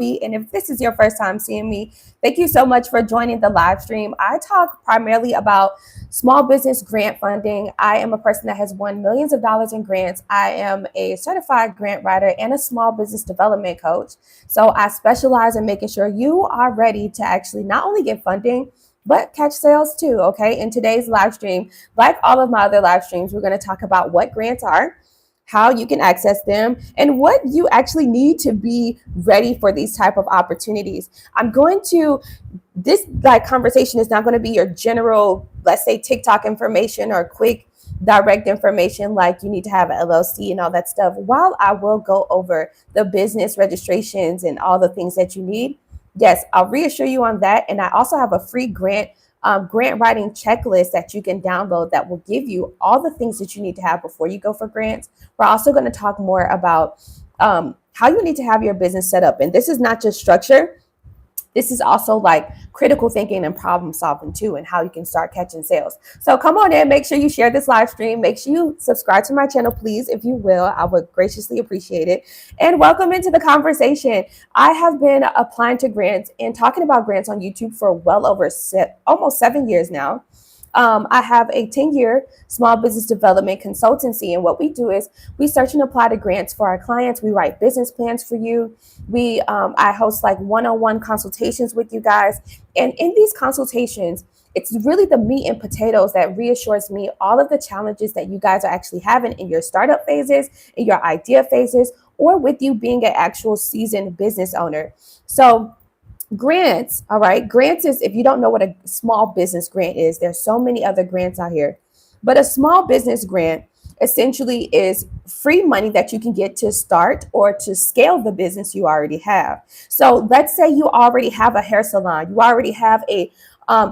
And if this is your first time seeing me, thank you so much for joining the live stream. I talk primarily about small business grant funding. I am a person that has won millions of dollars in grants. I am a certified grant writer and a small business development coach. So I specialize in making sure you are ready to actually not only get funding, but catch sales too. Okay. In today's live stream, like all of my other live streams, we're going to talk about what grants are, how you can access them, and what you actually need to be ready for these type of opportunities. This conversation is not going to be your general, let's say, TikTok information or quick direct information like you need to have an LLC and all that stuff. While I will go over the business registrations and all the things that you need, yes, I'll reassure you on that. And I also have a free grant writing checklist that you can download that will give you all the things that you need to have before you go for grants. We're also going to talk more about how you need to have your business set up. And this is not just structure. This is also like critical thinking and problem solving too, and how you can start catching sales. So come on in, make sure you share this live stream. Make sure you subscribe to my channel, please, if you will. I would graciously appreciate it. And welcome into the conversation. I have been applying to grants and talking about grants on YouTube for well over almost 7 years now. I have a 10-year small business development consultancy. And what we do is we search and apply to grants for our clients. We write business plans for you. I host like one-on-one consultations with you guys. And in these consultations, it's really the meat and potatoes that reassures me all of the challenges that you guys are actually having in your startup phases, in your idea phases, or with you being an actual seasoned business owner. So grants, all right. Grants is, if you don't know what a small business grant is, there's so many other grants out here. But a small business grant essentially is free money that you can get to start or to scale the business you already have. So let's say you already have a hair salon, you already have a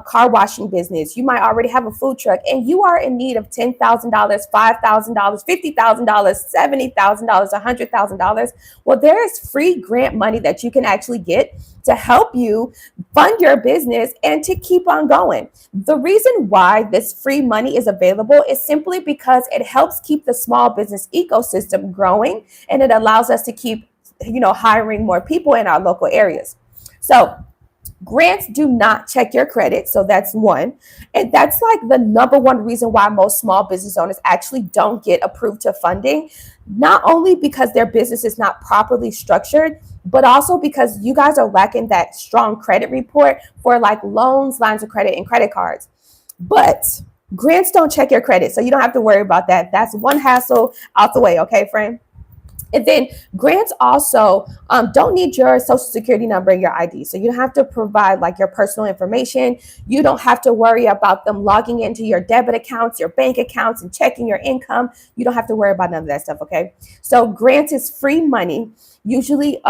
car washing business, you might already have a food truck, and you are in need of $10,000, $5,000, $50,000, $70,000, $100,000. Well, there is free grant money that you can actually get to help you fund your business and to keep on going. The reason why this free money is available is simply because it helps keep the small business ecosystem growing, and it allows us to keep, hiring more people in our local areas. So grants do not check your credit. So that's one. And that's like the number one reason why most small business owners actually don't get approved to funding. Not only because their business is not properly structured, but also because you guys are lacking that strong credit report for like loans, lines of credit, and credit cards. But grants don't check your credit. So you don't have to worry about that. That's one hassle out the way. Okay, friend? And then grants also don't need your social security number and your ID. So you don't have to provide like your personal information. You don't have to worry about them logging into your debit accounts, your bank accounts, and checking your income. You don't have to worry about none of that stuff, okay? So grants is free money. Usually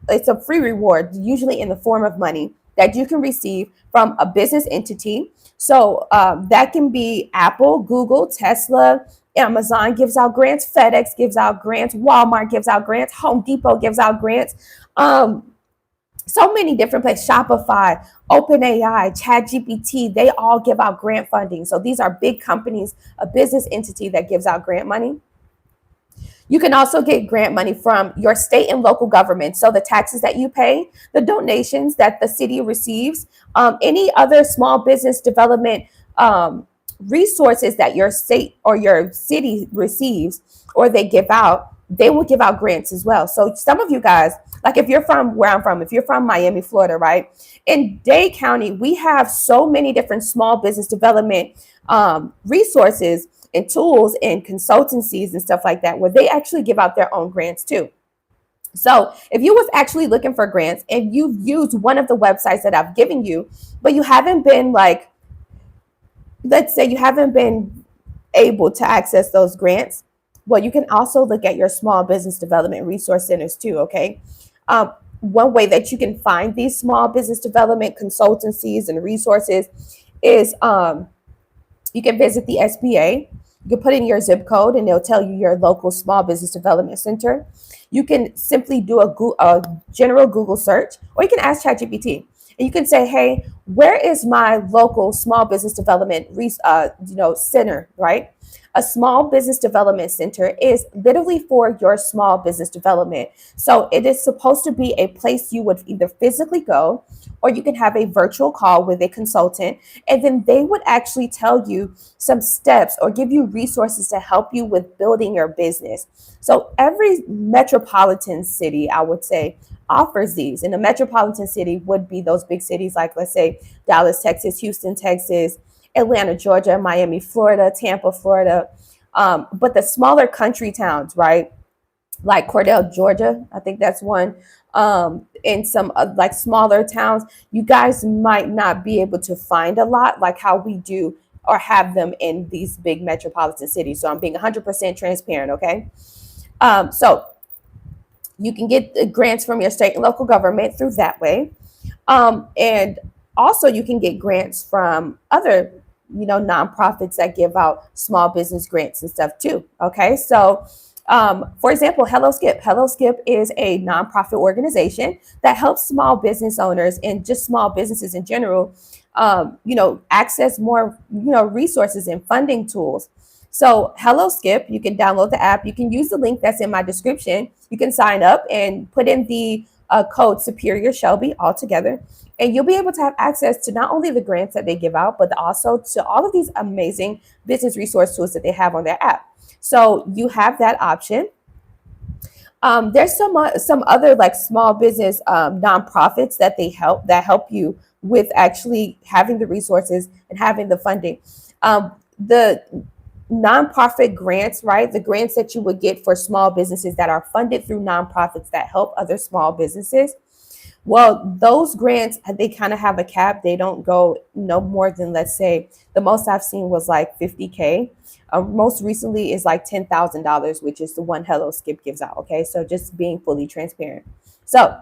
it's a free reward, usually in the form of money that you can receive from a business entity. So that can be Apple, Google, Tesla, Amazon gives out grants, FedEx gives out grants, Walmart gives out grants, Home Depot gives out grants. So many different places, Shopify, OpenAI, ChatGPT, they all give out grant funding. So these are big companies, a business entity that gives out grant money. You can also get grant money from your state and local government. So the taxes that you pay, the donations that the city receives, any other small business development resources that your state or your city receives or they give out, they will give out grants as well. So some of you guys, like if you're from where I'm from, if you're from Miami, Florida, right? In Dade County, we have so many different small business development resources and tools and consultancies and stuff like that, where they actually give out their own grants too. So if you was actually looking for grants and you've used one of the websites that I've given you, but you haven't been like, let's say you haven't been able to access those grants, well, you can also look at your small business development resource centers too, okay? One way that you can find these small business development consultancies and resources is you can visit the SBA. You can put in your zip code and they'll tell you your local small business development center. You can simply do a general Google search, or you can ask ChatGPT. And you can say, hey, where is my local small business development center, right? A small business development center is literally for your small business development. So it is supposed to be a place you would either physically go, or you can have a virtual call with a consultant, and then they would actually tell you some steps or give you resources to help you with building your business. So every metropolitan city, I would say, offers these. And a metropolitan city would be those big cities like, let's say, Dallas, Texas, Houston, Texas, Atlanta, Georgia, Miami, Florida, Tampa, Florida. But the smaller country towns, right? Like Cordell, Georgia, I think that's one. In some like smaller towns, you guys might not be able to find a lot like how we do or have them in these big metropolitan cities. So I'm being 100% transparent, okay? So you can get grants from your state and local government through that way. And also you can get grants from other, nonprofits that give out small business grants and stuff too. Okay. So, for example, Hello Skip. Hello Skip is a nonprofit organization that helps small business owners and just small businesses in general, access more, resources and funding tools. So Hello Skip, you can download the app. You can use the link that's in my description. You can sign up and put in the code Superior Shelby altogether. And you'll be able to have access to not only the grants that they give out, but also to all of these amazing business resource tools that they have on their app. So you have that option. There's some other like small business nonprofits that help you with actually having the resources and having the funding. The nonprofit grants, right? The grants that you would get for small businesses that are funded through nonprofits that help other small businesses. Well, those grants, they kind of have a cap. They don't go no more than, let's say, the most I've seen was like 50K. Most recently is like $10,000, which is the one Hello Skip gives out. Okay. So just being fully transparent. So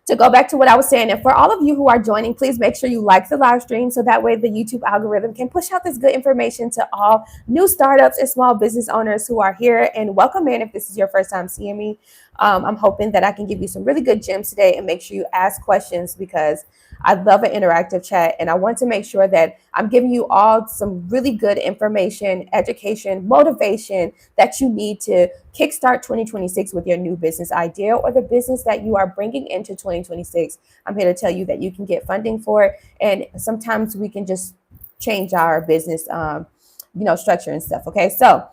to go back to what I was saying, and for all of you who are joining, please make sure you like the live stream so that way the YouTube algorithm can push out this good information to all new startups and small business owners who are here. And welcome in if this is your first time seeing me. I'm hoping that I can give you some really good gems today, and make sure you ask questions because I love an interactive chat, and I want to make sure that I'm giving you all some really good information, education, motivation that you need to kickstart 2026 with your new business idea or the business that you are bringing into 2026. I'm here to tell you that you can get funding for it, and sometimes we can just change our business, structure and stuff. Okay, so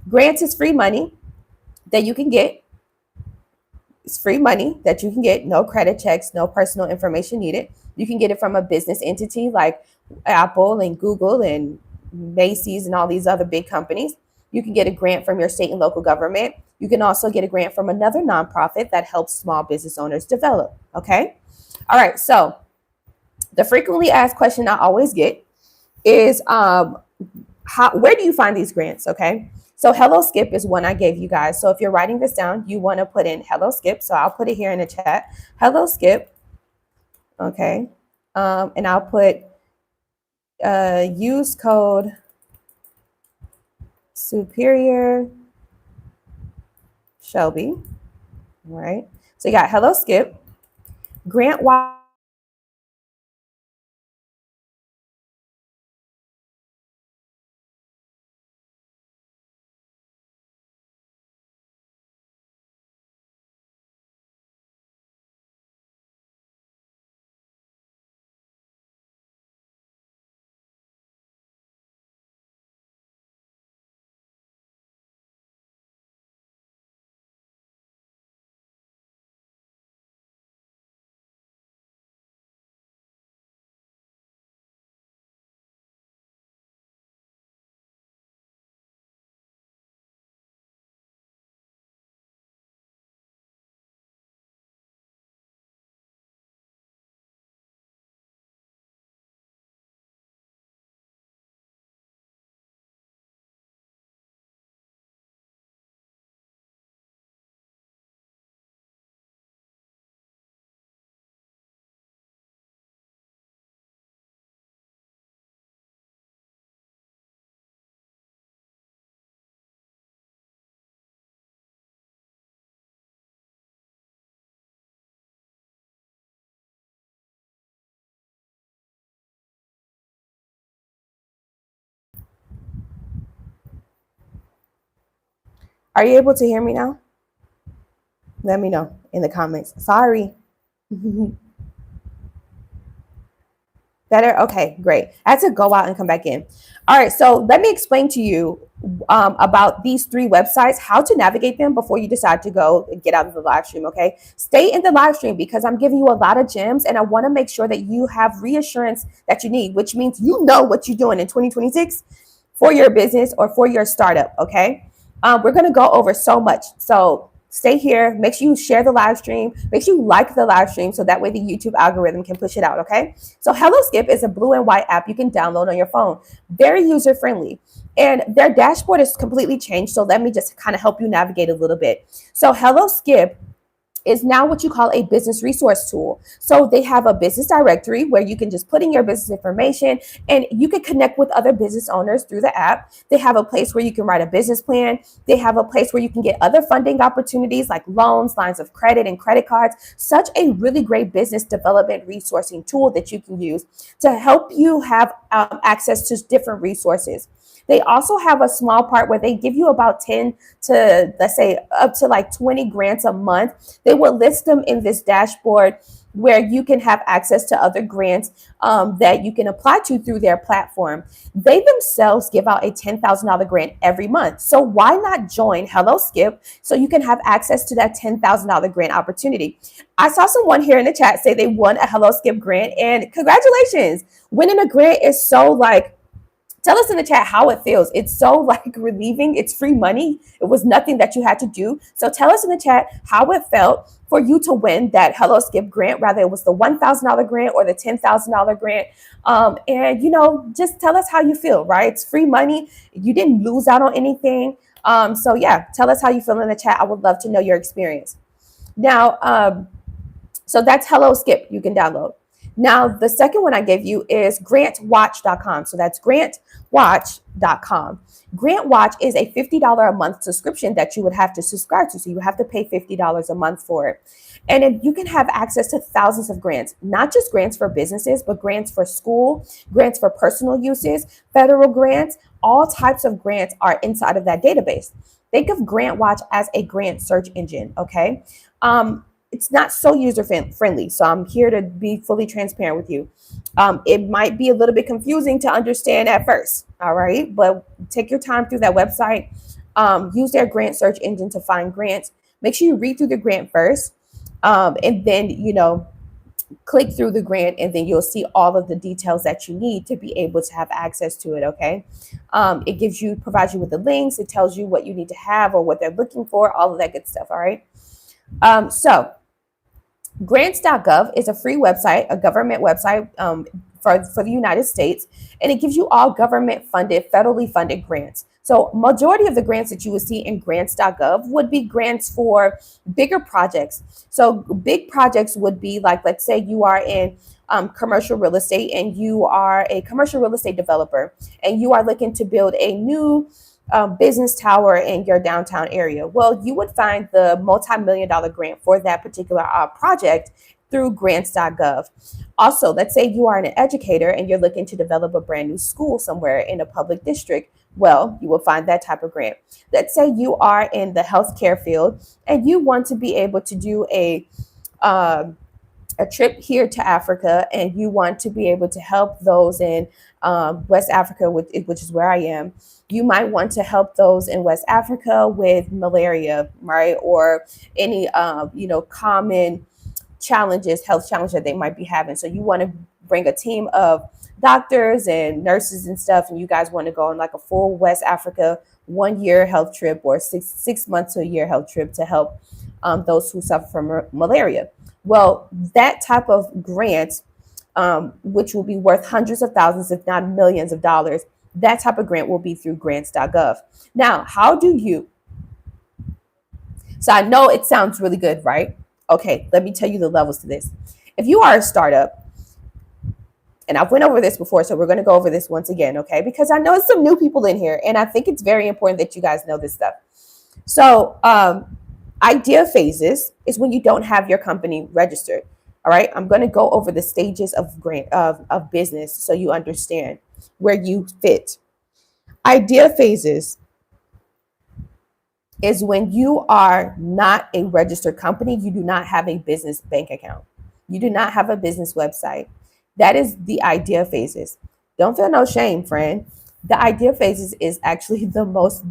grants is free money that you can get. It's free money that you can get, no credit checks, no personal information needed. You can get it from a business entity like Apple and Google and Macy's and all these other big companies. You can get a grant from your state and local government. You can also get a grant from another nonprofit that helps small business owners develop. Okay. All right. So the frequently asked question I always get is, where do you find these grants? Okay. So Hello Skip is one I gave you guys. So if you're writing this down, you want to put in Hello Skip. So I'll put it here in the chat. Hello Skip. Okay. And I'll put use code Superior Shelby. All right. So you got Hello Skip. Grant Are you able to hear me now? Let me know in the comments. Sorry. Better? Okay, great. I had to go out and come back in. All right, so let me explain to you about these three websites, how to navigate them before you decide to go and get out of the live stream, okay? Stay in the live stream because I'm giving you a lot of gems and I want to make sure that you have reassurance that you need, which means you know what you're doing in 2026 for your business or for your startup, okay? We're going to go over so much. So stay here. Make sure you share the live stream. Make sure you like the live stream so that way the YouTube algorithm can push it out, okay? So Hello Skip is a blue and white app you can download on your phone. Very user friendly. And their dashboard is completely changed. So let me just kind of help you navigate a little bit. So Hello Skip is now what you call a business resource tool. So they have a business directory where you can just put in your business information and you can connect with other business owners through the app. They have a place where you can write a business plan. They have a place where you can get other funding opportunities like loans, lines of credit, and credit cards. Such a really great business development resourcing tool that you can use to help you have access to different resources. They also have a small part where they give you about 10 to, let's say, up to like 20 grants a month. They will list them in this dashboard where you can have access to other grants that you can apply to through their platform. They themselves give out a $10,000 grant every month. So why not join Hello Skip so you can have access to that $10,000 grant opportunity? I saw someone here in the chat say they won a Hello Skip grant, and congratulations. Winning a grant is so like, tell us in the chat how it feels. It's so like relieving. It's free money. It was nothing that you had to do. So tell us in the chat how it felt for you to win that Hello Skip grant, whether it was the $1,000 grant or the $10,000 grant. And, you know, just tell us how you feel, right? It's free money. You didn't lose out on anything. So yeah, tell us how you feel in the chat. I would love to know your experience. Now, so that's Hello Skip you can download. Now, the second one I gave you is grantwatch.com. So that's grantwatch.com. GrantWatch is a $50 a month subscription that you would have to subscribe to. So you have to pay $50 a month for it. And then you can have access to thousands of grants, not just grants for businesses, but grants for school, grants for personal uses, federal grants, all types of grants are inside of that database. Think of GrantWatch as a grant search engine, okay? It's not so user friendly. So I'm here to be fully transparent with you. It might be a little bit confusing to understand at first. All right. But take your time through that website. Use their grant search engine to find grants. Make sure you read through the grant first. And then, you know, click through the grant and then you'll see all of the details that you need to be able to have access to it. Okay. It provides you with the links. It tells you what you need to have or what they're looking for, all of that good stuff. All right. So grants.gov is a free website, a government website for the United States, and it gives you all government funded, federally funded grants. So majority of the grants that you would see in grants.gov would be grants for bigger projects. So big projects would be like, let's say you are in commercial real estate and you are a commercial real estate developer and you are looking to build a new business tower in your downtown area. Well, you would find the multi-million-dollar grant for that particular project through grants.gov. Also, let's say you are an educator and you're looking to develop a brand new school somewhere in a public district. Well, you will find that type of grant. Let's say you are in the healthcare field and you want to be able to do a trip here to Africa and you want to be able to help those in West Africa, which is where I am. You might want to help those in West Africa with malaria, right? Or any, common challenges, health challenges that they might be having. So you want to bring a team of doctors and nurses and stuff, and you guys want to go on like a full West Africa 1 year health trip or six months to a year health trip to help those who suffer from malaria. Well, that type of grant, which will be worth hundreds of thousands, if not millions of dollars, that type of grant will be through grants.gov. Now, so I know it sounds really good, right? Okay, let me tell you the levels to this. If you are a startup, and I've went over this before, so we're going to go over this once again, okay? Because I know it's some new people in here, and I think it's very important that you guys know this stuff. So idea phases is when you don't have your company registered, all right? I'm going to go over the stages of business so you understand where you fit. Idea phases is when you are not a registered company, you do not have a business bank account, you do not have a business website. That is the idea phases. Don't feel no shame, friend. The idea phases is actually the most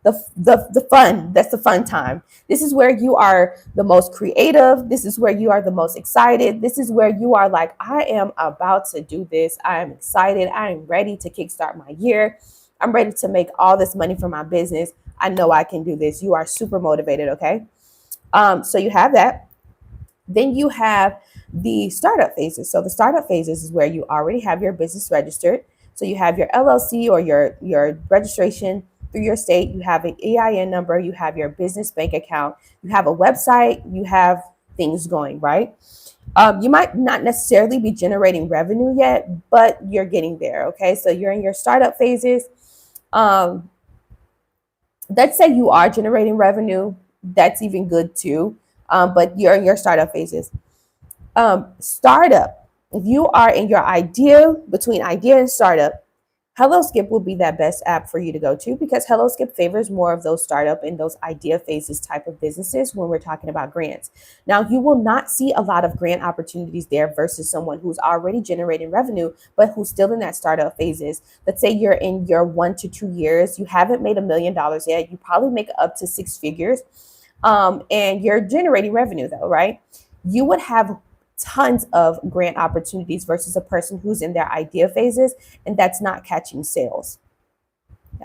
the fun. That's the fun time. This is where you are the most creative. This is where you are the most excited. This is where you are like, I am about to do this. I am excited. I am ready to kickstart my year. I'm ready to make all this money for my business. I know I can do this. You are super motivated, okay? So you have that. Then you have the startup phases. So the startup phases is where you already have your business registered. So you have your LLC or your registration through your state. You have an EIN number. You have your business bank account. You have a website. You have things going, right? You might not necessarily be generating revenue yet, but you're getting there. Okay, so you're in your startup phases. Um, let's say you are generating revenue. That's even good too. But you're in your startup phases. Startup. If you are in your idea, between idea and startup, HelloSkip will be that best app for you to go to because HelloSkip favors more of those startup and those idea phases type of businesses when we're talking about grants. Now, you will not see a lot of grant opportunities there versus someone who's already generating revenue, but who's still in that startup phases. Let's say you're in your 1 to 2 years, you haven't made $1 million yet, you probably make up to 6 figures, and you're generating revenue though, right? You would have tons of grant opportunities versus a person who's in their idea phases and that's not catching sales.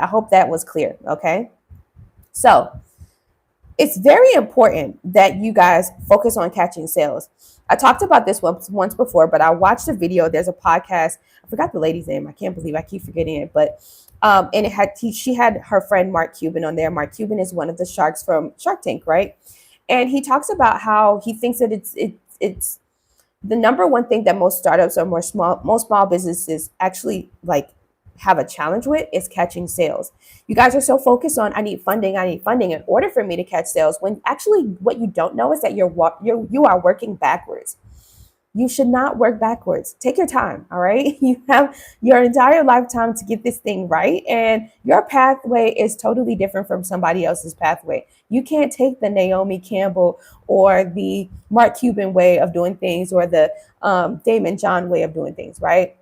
I hope that was clear. Okay. So it's very important that you guys focus on catching sales. I talked about this once before, but I watched a video. There's a podcast. I forgot the lady's name. I can't believe I keep forgetting it, but and she had her friend Mark Cuban on there. Mark Cuban is one of the sharks from Shark Tank, right? And he talks about how he thinks that it's the number one thing that most startups or most small businesses actually like have a challenge with is catching sales. You guys are so focused on I need funding in order for me to catch sales, when actually what you don't know is that you are working backwards. You should not work backwards. Take your time, all right? You have your entire lifetime to get this thing right, and your pathway is totally different from somebody else's pathway. You can't take the Naomi Campbell or the Mark Cuban way of doing things or the Damon John way of doing things, right?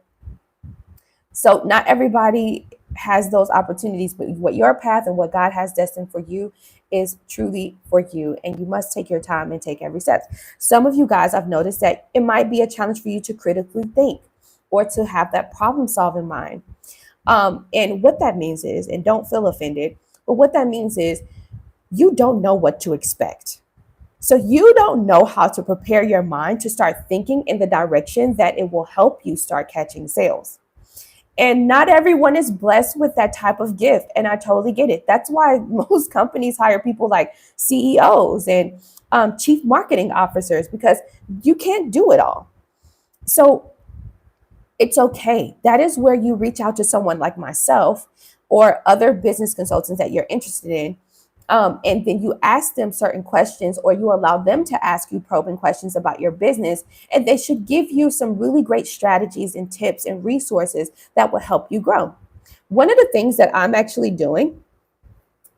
So not everybody has those opportunities, but what your path and what God has destined for you is truly for you, and you must take your time and take every step. Some of you guys, I've noticed that it might be a challenge for you to critically think or to have that problem solving mind. And what that means is, and don't feel offended, but what that means is you don't know what to expect. So you don't know how to prepare your mind to start thinking in the direction that it will help you start catching sales. And not everyone is blessed with that type of gift. And I totally get it. That's why most companies hire people like CEOs and chief marketing officers, because you can't do it all. So it's okay. That is where you reach out to someone like myself or other business consultants that you're interested in. And then you ask them certain questions, or you allow them to ask you probing questions about your business. And they should give you some really great strategies and tips and resources that will help you grow. One of the things that I'm actually doing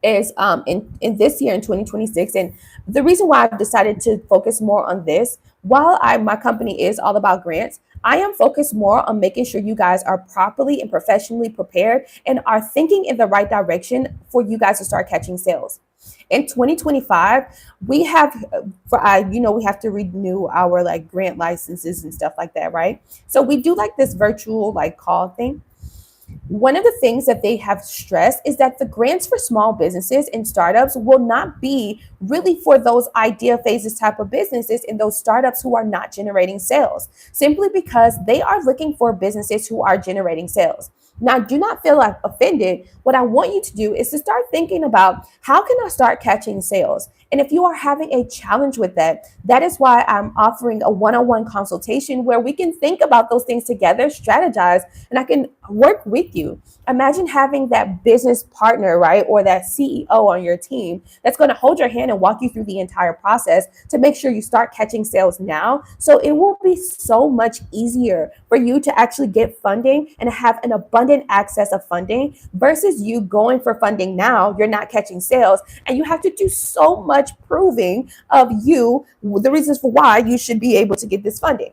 is in this year in 2026, and the reason why I've decided to focus more on this, while my company is all about grants, I am focused more on making sure you guys are properly and professionally prepared and are thinking in the right direction for you guys to start catching sales. In 2025, we have we have to renew our like grant licenses and stuff like that, right? So we do like this virtual like call thing. One of the things that they have stressed is that the grants for small businesses and startups will not be really for those idea phases type of businesses and those startups who are not generating sales, simply because they are looking for businesses who are generating sales. Now, do not feel like offended. What I want you to do is to start thinking about how can I start catching sales? And if you are having a challenge with that, that is why I'm offering a one-on-one consultation where we can think about those things together, strategize, and I can work with you. Imagine having that business partner, right? Or that CEO on your team that's going to hold your hand and walk you through the entire process to make sure you start catching sales now. So it will be so much easier for you to actually get funding and have an abundant access of funding versus you going for funding now, you're not catching sales, and you have to do so much proving of you, the reasons for why you should be able to get this funding.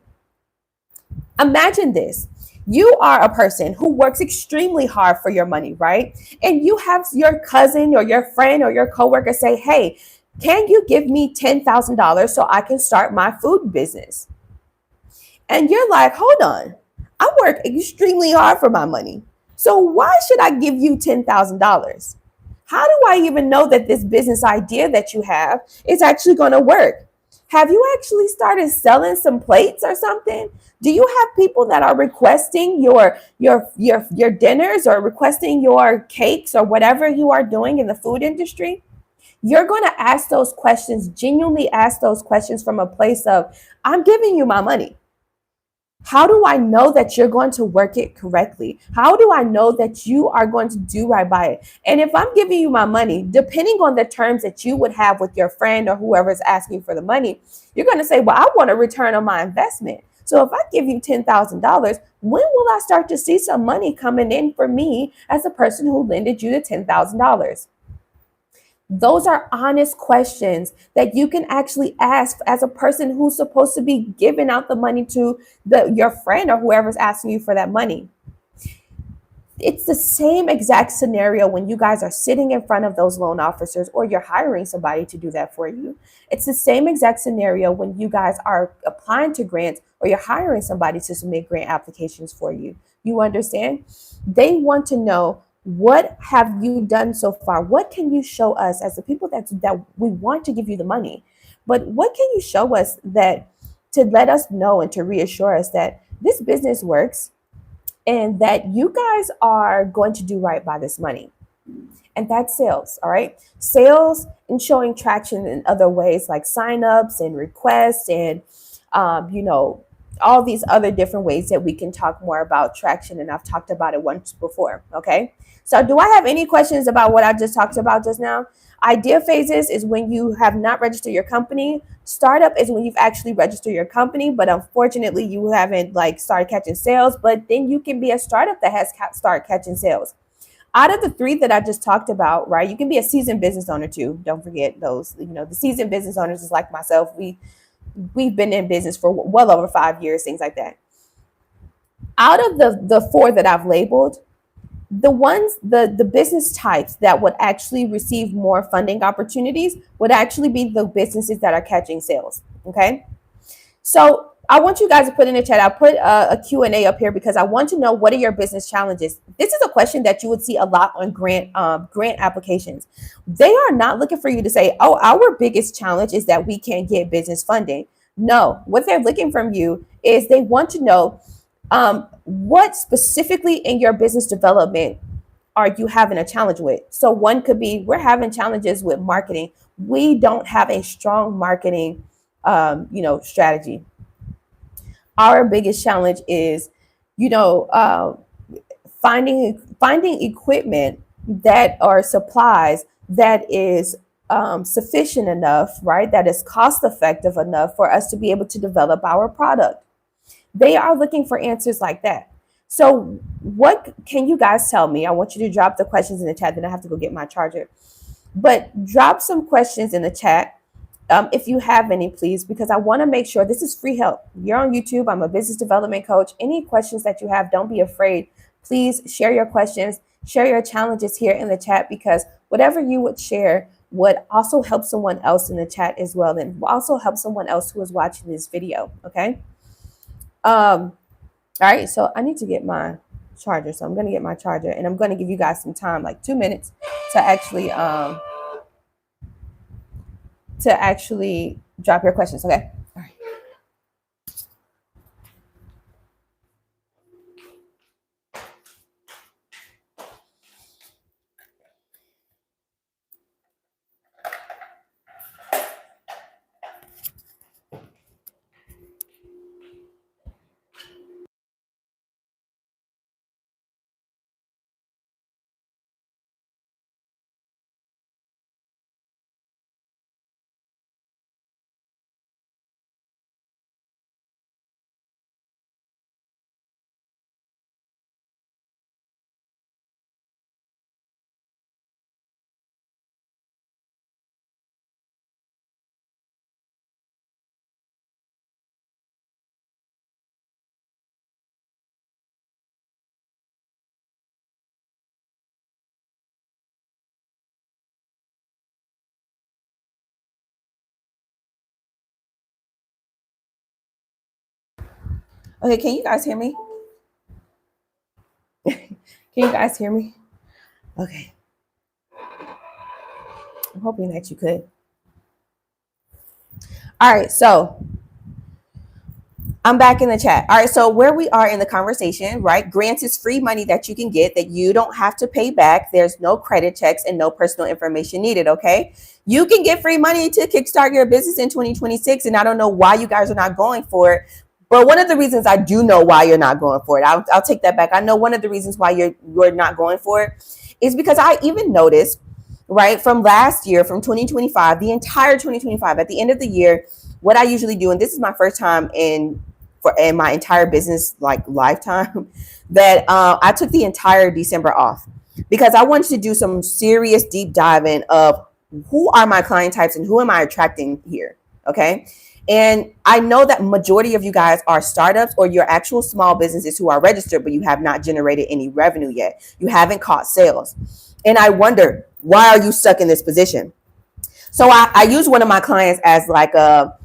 Imagine this. You are a person who works extremely hard for your money, right? And you have your cousin or your friend or your coworker say, hey, can you give me $10,000 so I can start my food business? And you're like, hold on, I work extremely hard for my money. So why should I give you $10,000? How do I even know that this business idea that you have is actually going to work? Have you actually started selling some plates or something? Do you have people that are requesting your dinners or requesting your cakes or whatever you are doing in the food industry? You're going to ask those questions, genuinely ask those questions from a place of, I'm giving you my money. How do I know that you're going to work it correctly? How do I know that you are going to do right by it? And if I'm giving you my money, depending on the terms that you would have with your friend or whoever is asking for the money, you're going to say, well, I want a return on my investment. So if I give you $10,000, when will I start to see some money coming in for me as a person who lended you the $10,000? Those are honest questions that you can actually ask as a person who's supposed to be giving out the money to your friend or whoever's asking you for that money. It's the same exact scenario when you guys are sitting in front of those loan officers or you're hiring somebody to do that for you. It's the same exact scenario when you guys are applying to grants or you're hiring somebody to submit grant applications for you. You understand? They want to know, what have you done so far? What can you show us as the people that we want to give you the money? But what can you show us that to let us know and to reassure us that this business works and that you guys are going to do right by this money? And that's sales, all right? Sales and showing traction in other ways like signups and requests and, all these other different ways that we can talk more about traction. And I've talked about it once before, okay? So do I have any questions about what I just talked about just now? Idea phases is when you have not registered your company. Startup is when you've actually registered your company, but unfortunately you haven't started catching sales, but then you can be a startup that has started catching sales. Out of the three that I just talked about, right, you can be a seasoned business owner too. Don't forget those, the seasoned business owners is like myself. We've been in business for well over 5 years, things like that. Out of the four that I've labeled, the business types that would actually receive more funding opportunities would actually be the businesses that are catching sales. Okay. So I want you guys to put in the chat. I'll put a Q&A up here because I want to know, what are your business challenges? This is a question that you would see a lot on grant applications. They are not looking for you to say, oh, our biggest challenge is that we can't get business funding. No, what they're looking from you is they want to know, what specifically in your business development are you having a challenge with? So one could be, we're having challenges with marketing. We don't have a strong marketing strategy. Our biggest challenge is, finding equipment that are supplies that is sufficient enough, right? That is cost effective enough for us to be able to develop our product. They are looking for answers like that. So what can you guys tell me? I want you to drop the questions in the chat. Then I have to go get my charger. But drop some questions in the chat. If you have any, please, because I want to make sure this is free help. You're on YouTube. I'm a business development coach. Any questions that you have, don't be afraid. Please share your questions, share your challenges here in the chat, because whatever you would share would also help someone else in the chat as well, and will also help someone else who is watching this video. Okay. All right. So I need to get my charger. So I'm going to get my charger, and I'm going to give you guys some time, like 2 minutes, to actually drop your questions. Okay. All right. Okay, can you guys hear me? Can you guys hear me? Okay, I'm hoping that you could. All right, so I'm back in the chat. All right, so where we are in the conversation, right? Grants is free money that you can get that you don't have to pay back. There's no credit checks and no personal information needed, okay? You can get free money to kickstart your business in 2026, and I don't know why you guys are not going for it. But one of the reasons I do know why you're not going for it, I'll take that back. I know one of the reasons why you're not going for it is because I even noticed, right, from last year, from 2025, the entire 2025, at the end of the year, what I usually do, and this is my first time in my entire business like lifetime, that I took the entire December off because I wanted to do some serious deep diving of who are my client types and who am I attracting here. Okay. And I know that majority of you guys are startups or your actual small businesses who are registered, but you have not generated any revenue yet. You haven't caught sales. And I wonder, why are you stuck in this position? So I use one of my clients as like a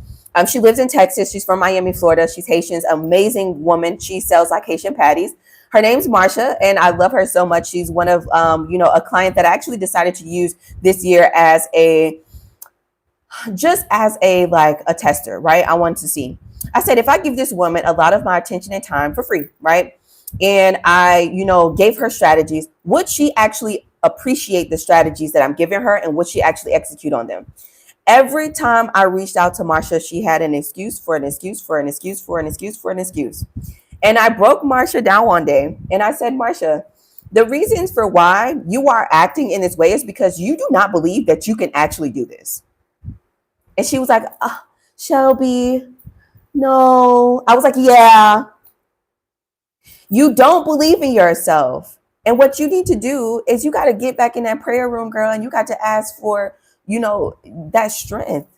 she lives in Texas. She's from Miami, Florida. She's Haitian, amazing woman. She sells like Haitian patties. Her name's Marsha, and I love her so much. She's one of, a client that I actually decided to use this year as like a tester, right? I wanted to see. I said, if I give this woman a lot of my attention and time for free, right? And I, gave her strategies, would she actually appreciate the strategies that I'm giving her and would she actually execute on them? Every time I reached out to Marsha, she had an excuse for an excuse for an excuse for an excuse for an excuse. And I broke Marsha down one day and I said, Marsha, the reasons for why you are acting in this way is because you do not believe that you can actually do this. And she was like, Shelby, no. I was like, yeah, you don't believe in yourself. And what you need to do is you got to get back in that prayer room, girl, and you got to ask for, that strength.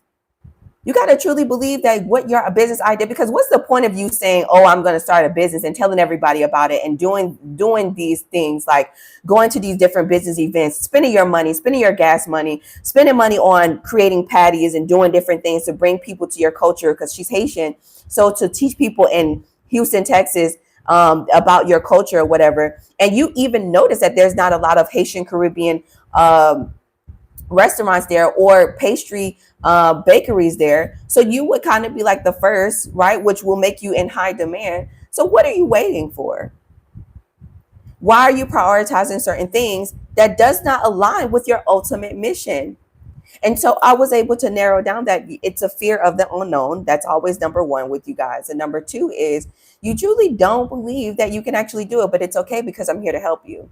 You got to truly believe that what your business idea, because what's the point of you saying, oh, I'm going to start a business and telling everybody about it and doing these things, like going to these different business events, spending your money, spending your gas money, spending money on creating patties and doing different things to bring people to your culture, because she's Haitian. So to teach people in Houston, Texas, about your culture or whatever. And you even notice that there's not a lot of Haitian Caribbean restaurants there or pastry bakeries there. So you would kind of be like the first, right? Which will make you in high demand. So what are you waiting for? Why are you prioritizing certain things that does not align with your ultimate mission? And so I was able to narrow down that it's a fear of the unknown. That's always number one with you guys. And number two is you truly don't believe that you can actually do it, but it's okay because I'm here to help you.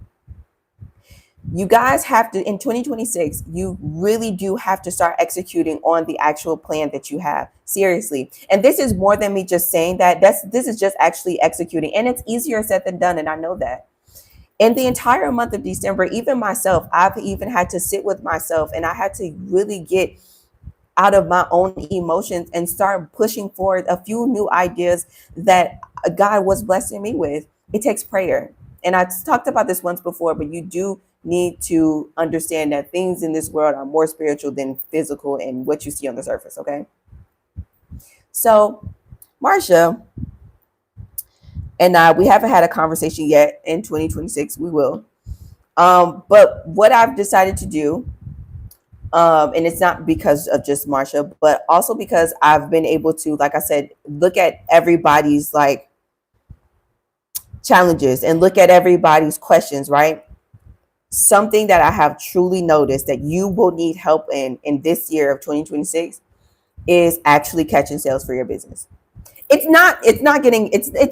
You guys have to, in 2026, you really do have to start executing on the actual plan that you have. Seriously. And this is more than me just saying that. This is just actually executing. And it's easier said than done. And I know that. In the entire month of December, even myself, I've even had to sit with myself and I had to really get out of my own emotions and start pushing forward a few new ideas that God was blessing me with. It takes prayer. And I talked about this once before, but you do need to understand that things in this world are more spiritual than physical and what you see on the surface, okay? So, Marsha and we haven't had a conversation yet. In 2026, we will. But what I've decided to do, and it's not because of just Marsha, but also because I've been able to, like I said, look at everybody's like challenges and look at everybody's questions, right? Something that I have truly noticed that you will need help in this year of 2026 is actually catching sales for your business. It's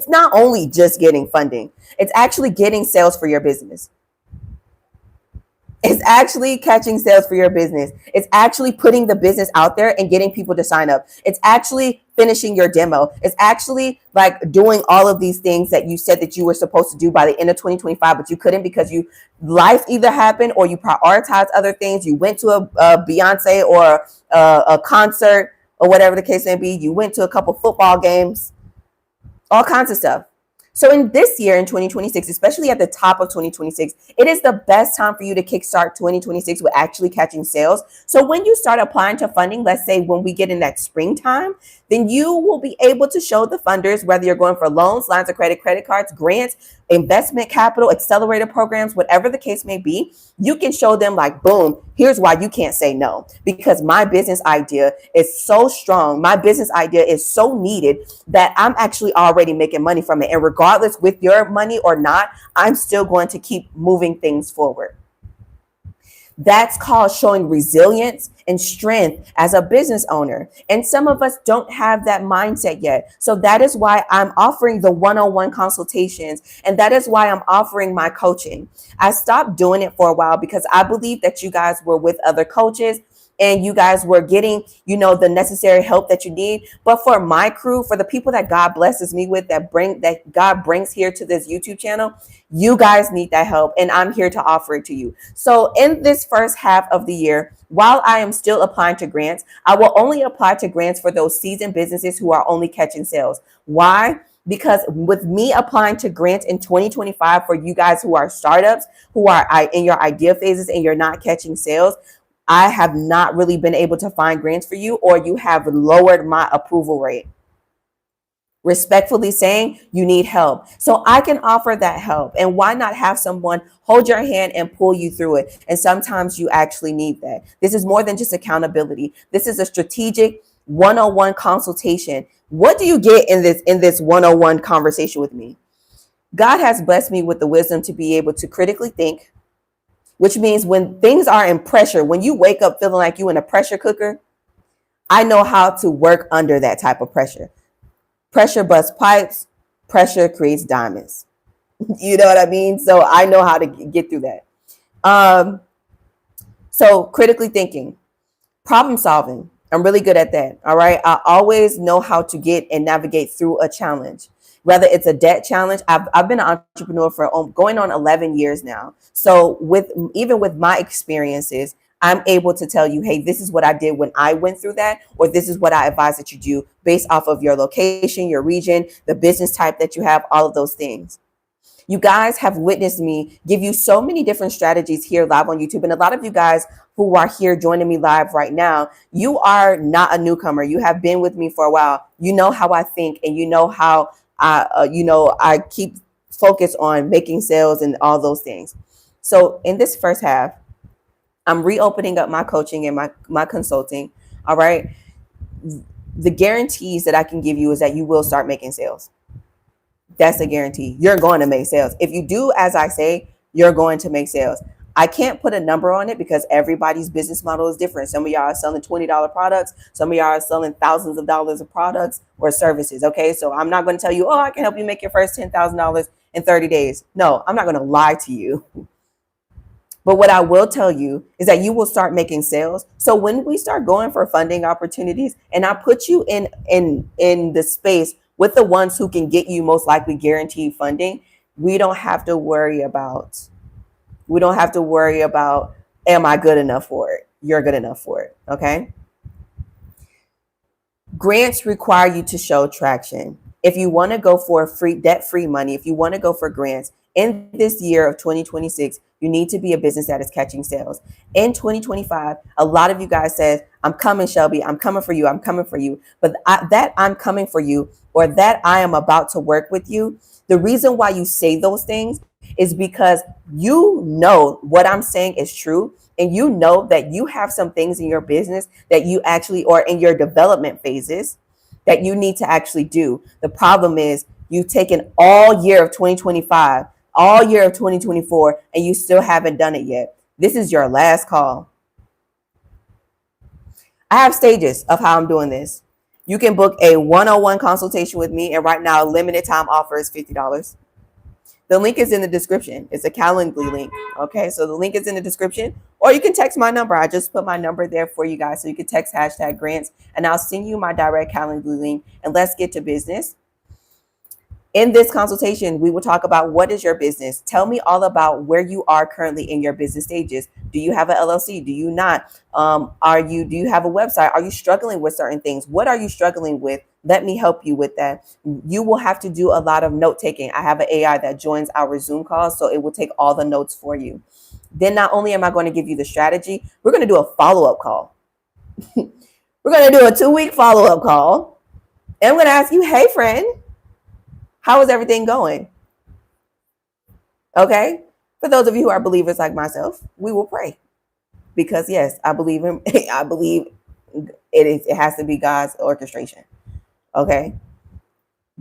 not only just getting funding. It's actually getting sales for your business. It's actually catching sales for your business. It's actually putting the business out there and getting people to sign up. It's actually finishing your demo. It's actually like doing all of these things that you said that you were supposed to do by the end of 2025, but you couldn't because life either happened or you prioritized other things. You went to a Beyonce or a concert or whatever the case may be. You went to a couple football games, all kinds of stuff. So in this year, in 2026, especially at the top of 2026, it is the best time for you to kickstart 2026 with actually catching sales. So when you start applying to funding, let's say when we get in that springtime, then you will be able to show the funders, whether you're going for loans, lines of credit, credit cards, grants, investment capital, accelerator programs, whatever the case may be, you can show them like, boom, here's why you can't say no. Because my business idea is so strong. My business idea is so needed that I'm actually already making money from it. And regardless with your money or not, I'm still going to keep moving things forward. That's called showing resilience and strength as a business owner. And some of us don't have that mindset yet. So that is why I'm offering the one-on-one consultations. And that is why I'm offering my coaching. I stopped doing it for a while because I believe that you guys were with other coaches and you guys were getting, the necessary help that you need. But for my crew, for the people that God blesses me with, that God brings here to this YouTube channel, you guys need that help. And I'm here to offer it to you. So in this first half of the year, while I am still applying to grants, I will only apply to grants for those seasoned businesses who are only catching sales. Why? Because with me applying to grants in 2025 for you guys who are startups, who are in your idea phases and you're not catching sales, I have not really been able to find grants for you, or you have lowered my approval rate. Respectfully saying you need help. So I can offer that help. And why not have someone hold your hand and pull you through it? And sometimes you actually need that. This is more than just accountability. This is a strategic one-on-one consultation. What do you get in this one-on-one conversation with me? God has blessed me with the wisdom to be able to critically think, which means when things are in pressure, when you wake up feeling like you in a pressure cooker, I know how to work under that type of pressure. Pressure busts pipes, pressure creates diamonds. You know what I mean? So I know how to get through that. So critically thinking, problem solving, I'm really good at that. All right. I always know how to get and navigate through a challenge. Whether it's a debt challenge, I've been an entrepreneur for going on 11 years now. So even with my experiences, I'm able to tell you, hey, this is what I did when I went through that, or this is what I advise that you do based off of your location, your region, the business type that you have, all of those things. You guys have witnessed me give you so many different strategies here live on YouTube. And a lot of you guys who are here joining me live right now, you are not a newcomer. You have been with me for a while. You know how I think, and you know how I keep focused on making sales and all those things. So in this first half, I'm reopening up my coaching and my consulting. All right. The guarantees that I can give you is that you will start making sales. That's a guarantee. You're going to make sales. If you do as I say, you're going to make sales. I can't put a number on it because everybody's business model is different. Some of y'all are selling $20 products. Some of y'all are selling thousands of dollars of products or services. Okay. So I'm not going to tell you, oh, I can help you make your first $10,000 in 30 days. No, I'm not going to lie to you. But what I will tell you is that you will start making sales. So when we start going for funding opportunities and I put you in the space with the ones who can get you most likely guaranteed funding, we don't have to worry about, am I good enough for it? You're good enough for it. Okay. Grants require you to show traction. If you want to go for debt-free money, if you want to go for grants in this year of 2026, you need to be a business that is catching sales. In 2025, a lot of you guys said, I'm coming, Shelby. I'm coming for you. I'm coming for you. But that I'm coming for you, or that I am about to work with you, the reason why you say those things is because you know what I'm saying is true. And you know that you have some things in your business that you actually, or in your development phases, that you need to actually do. The problem is you've taken all year of 2025, all year of 2024, and you still haven't done it yet. This is your last call. I have stages of how I'm doing this. You can book a one-on-one consultation with me. And right now, limited time offer is $50. The link is in the description. It's a Calendly link. Okay, so the link is in the description, or you can text my number. I just put my number there for you guys. So you can text #grants and I'll send you my direct Calendly link and let's get to business. In this consultation, we will talk about what is your business. Tell me all about where you are currently in your business stages. Do you have an LLC? Do you not? Do you have a website? Are you struggling with certain things? What are you struggling with? Let me help you with that. You will have to do a lot of note taking. I have an AI that joins our Zoom calls, so it will take all the notes for you. Then not only am I going to give you the strategy, we're going to do a follow-up call. We're going to do a 2-week follow-up call. And I'm going to ask you, hey, friend, how is everything going? Okay. For those of you who are believers like myself, we will pray. Because yes, I believe in I believe it has to be God's orchestration. Okay.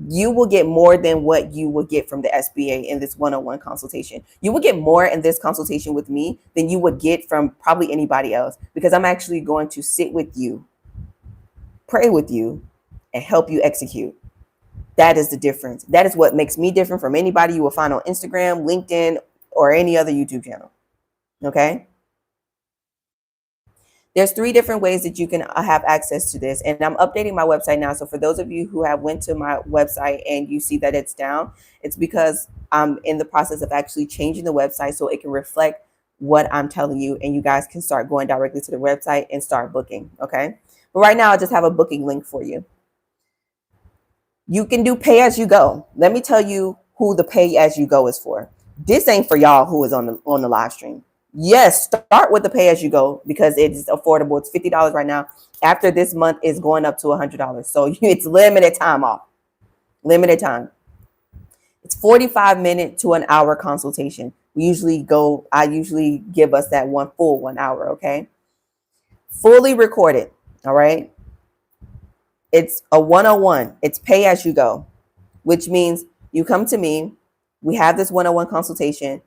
You will get more than what you will get from the SBA in this one-on-one consultation. You will get more in this consultation with me than you would get from probably anybody else, because I'm actually going to sit with you, pray with you, and help you execute. That is the difference. That is what makes me different from anybody you will find on Instagram, LinkedIn, or any other YouTube channel. Okay. There's 3 different ways that you can have access to this, and I'm updating my website now. So for those of you who have went to my website and you see that it's down, it's because I'm in the process of actually changing the website so it can reflect what I'm telling you, and you guys can start going directly to the website and start booking. Okay. But right now I just have a booking link for you. You can do pay as you go. Let me tell you who the pay as you go is for. This ain't for y'all who is on the live stream. Yes, start with the pay as you go because it's affordable. It's $50 right now. After this month, it's going up to $100. So it's limited time off. Limited time. It's 45-minute to an hour consultation. I usually give us that full 1 hour, okay? Fully recorded, all right? It's a one-on-one. It's pay as you go, which means you come to me, we have this one-on-one consultation,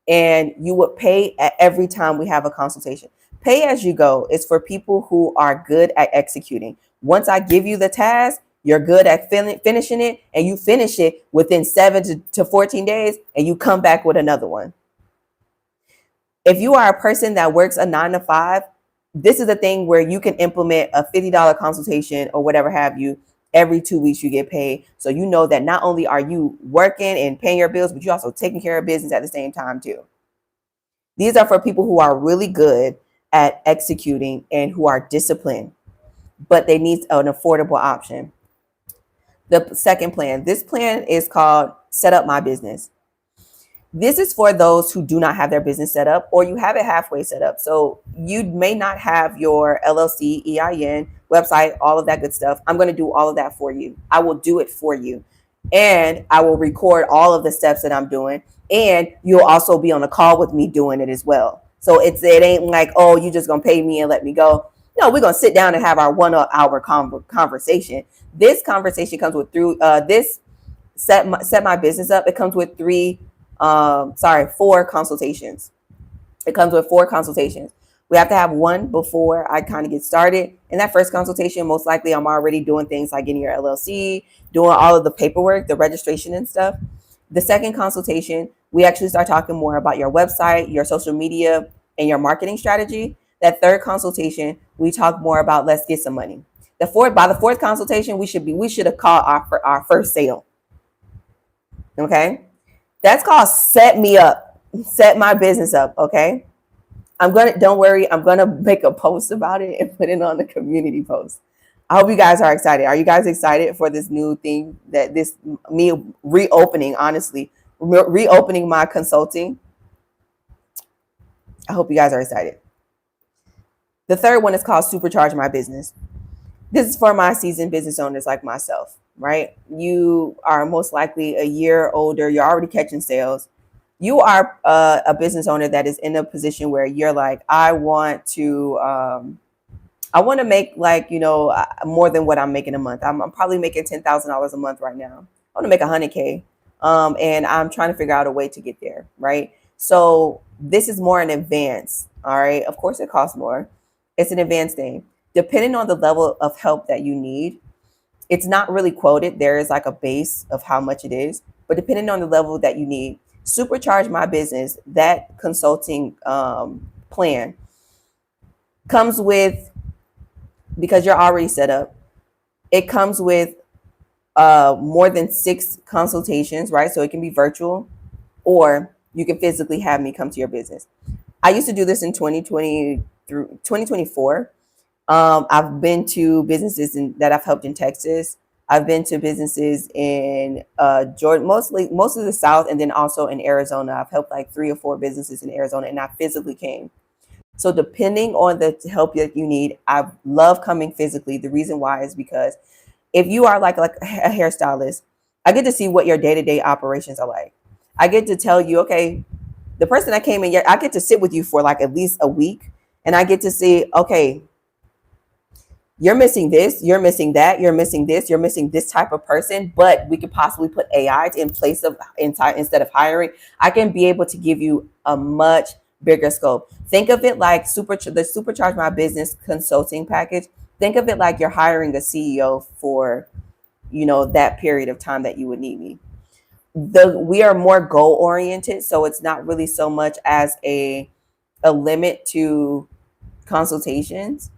and you would pay at every time we have a consultation. Pay as you go is for people who are good at executing. Once I give you the task, you're good at finishing it, and you finish it within 7 to 14 days, and you come back with another one. If you are a person that works a 9 to 5, this is a thing where you can implement a $50 consultation or whatever have you. Every 2 weeks you get paid. So you know that not only are you working and paying your bills, but you're also taking care of business at the same time too. These are for people who are really good at executing and who are disciplined, but they need an affordable option. The second plan, this plan is called Set Up My Business. This is for those who do not have their business set up, or you have it halfway set up. So you may not have your LLC, EIN, website, all of that good stuff. I'm going to do all of that for you. I will do it for you. And I will record all of the steps that I'm doing. And you'll also be on a call with me doing it as well. So it ain't like, oh, you just going to pay me and let me go. No, we're going to sit down and have our 1 hour conversation. This conversation comes with this set my business up. It comes with 4 consultations. It comes with 4 consultations. We have to have one before I kind of get started. In that first consultation, most likely I'm already doing things like getting your LLC, doing all of the paperwork, the registration and stuff. The second consultation, we actually start talking more about your website, your social media, and your marketing strategy. That third consultation, we talk more about let's get some money. By the fourth consultation, we should have called our first sale. Okay? That's called set me up, set my business up. Okay. Don't worry. I'm going to make a post about it and put it on the community post. I hope you guys are excited. Are you guys excited for this new thing me reopening, honestly, reopening my consulting? I hope you guys are excited. The third one is called Supercharge My Business. This is for my seasoned business owners like myself. Right? You are most likely a year older. You're already catching sales. You are a business owner that is in a position where you're like, I want to make more than what I'm making a month. I'm probably making $10,000 a month right now. I want to make $100K. And I'm trying to figure out a way to get there. Right? So this is more an advance. All right. Of course it costs more. It's an advanced thing. Depending on the level of help that you need, it's not really quoted. There is like a base of how much it is, but depending on the level that you need, Supercharge My Business, that consulting plan comes with, because you're already set up, it comes with more than 6 consultations, right? So it can be virtual, or you can physically have me come to your business. I used to do this in 2020 through 2024. I've been to businesses that I've helped in Texas. I've been to businesses in Georgia, most of the South, and then also in Arizona. I've helped like 3 or 4 businesses in Arizona, and I physically came. So depending on the help that you need, I love coming physically. The reason why is because if you are like a hairstylist, I get to see what your day-to-day operations are like. I get to tell you, okay, the person that came in, I get to sit with you for like at least a week, and I get to see, okay, you're missing this, you're missing that, you're missing this, you're missing this type of person, but we could possibly put AI in place of instead of hiring. I can be able to give you a much bigger scope. Think of it like the Supercharge My Business consulting package. Think of it like you're hiring a CEO for, that period of time that you would need me. We are more goal oriented, so it's not really so much as a limit to consultations.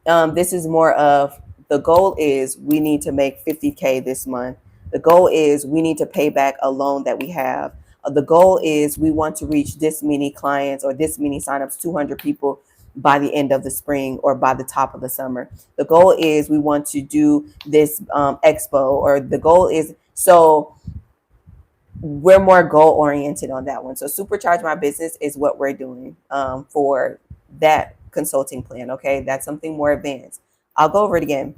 This is more of, the goal is we need to make 50K this month. The goal is we need to pay back a loan that we have. The goal is we want to reach this many clients or this many signups, 200 people by the end of the spring or by the top of the summer. The goal is we want to do this expo, or the goal is, so we're more goal oriented on that one. So Supercharge My Business is what we're doing for that consulting plan. Okay, that's something more advanced. I'll go over it again.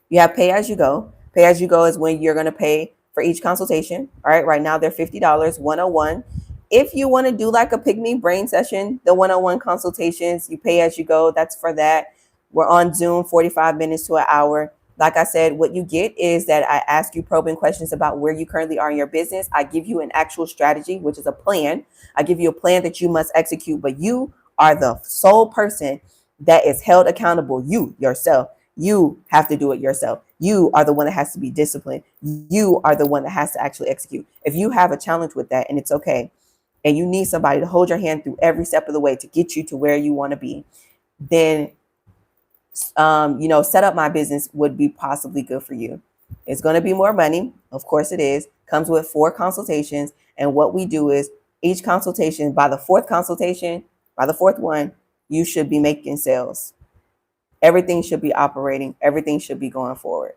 You have pay as you go. Pay as you go is when you're going to pay for each consultation. All right, right now they're $50, 101. If you want to do like a pygmy brain session, the 101 consultations, you pay as you go. That's for that. We're on Zoom 45 minutes to an hour. Like I said, what you get is that I ask you probing questions about where you currently are in your business. I give you an actual strategy, which is a plan. I give you a plan that you must execute, but you are the sole person that is held accountable. You yourself. You have to do it yourself. You are the one that has to be disciplined. You are the one that has to actually execute. If you have a challenge with that, and it's okay, and you need somebody to hold your hand through every step of the way to get you to where you want to be, then Set Up My Business would be possibly good for you. It's going to be more money. Of course it is. Comes with 4 consultations. And what we do is each consultation, by the fourth one, you should be making sales. Everything should be operating. Everything should be going forward.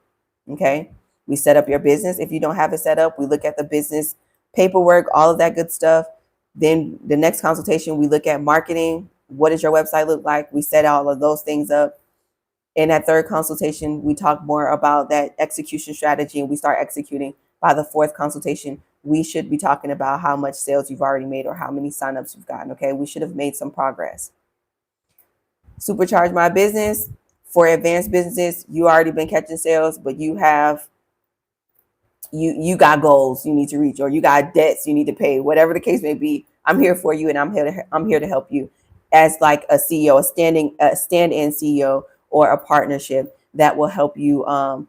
Okay. We set up your business. If you don't have it set up, we look at the business paperwork, all of that good stuff. Then the next consultation, we look at marketing. What does your website look like? We set all of those things up. In that third consultation, we talk more about that execution strategy, and we start executing. By the fourth consultation, we should be talking about how much sales you've already made or how many signups you've gotten. Okay, we should have made some progress. Supercharge My Business, for advanced businesses, you already been catching sales, but you got goals you need to reach, or you got debts you need to pay. Whatever the case may be, I'm here for you, and I'm here to help you as like a CEO, a stand-in CEO, or a partnership that will help you. And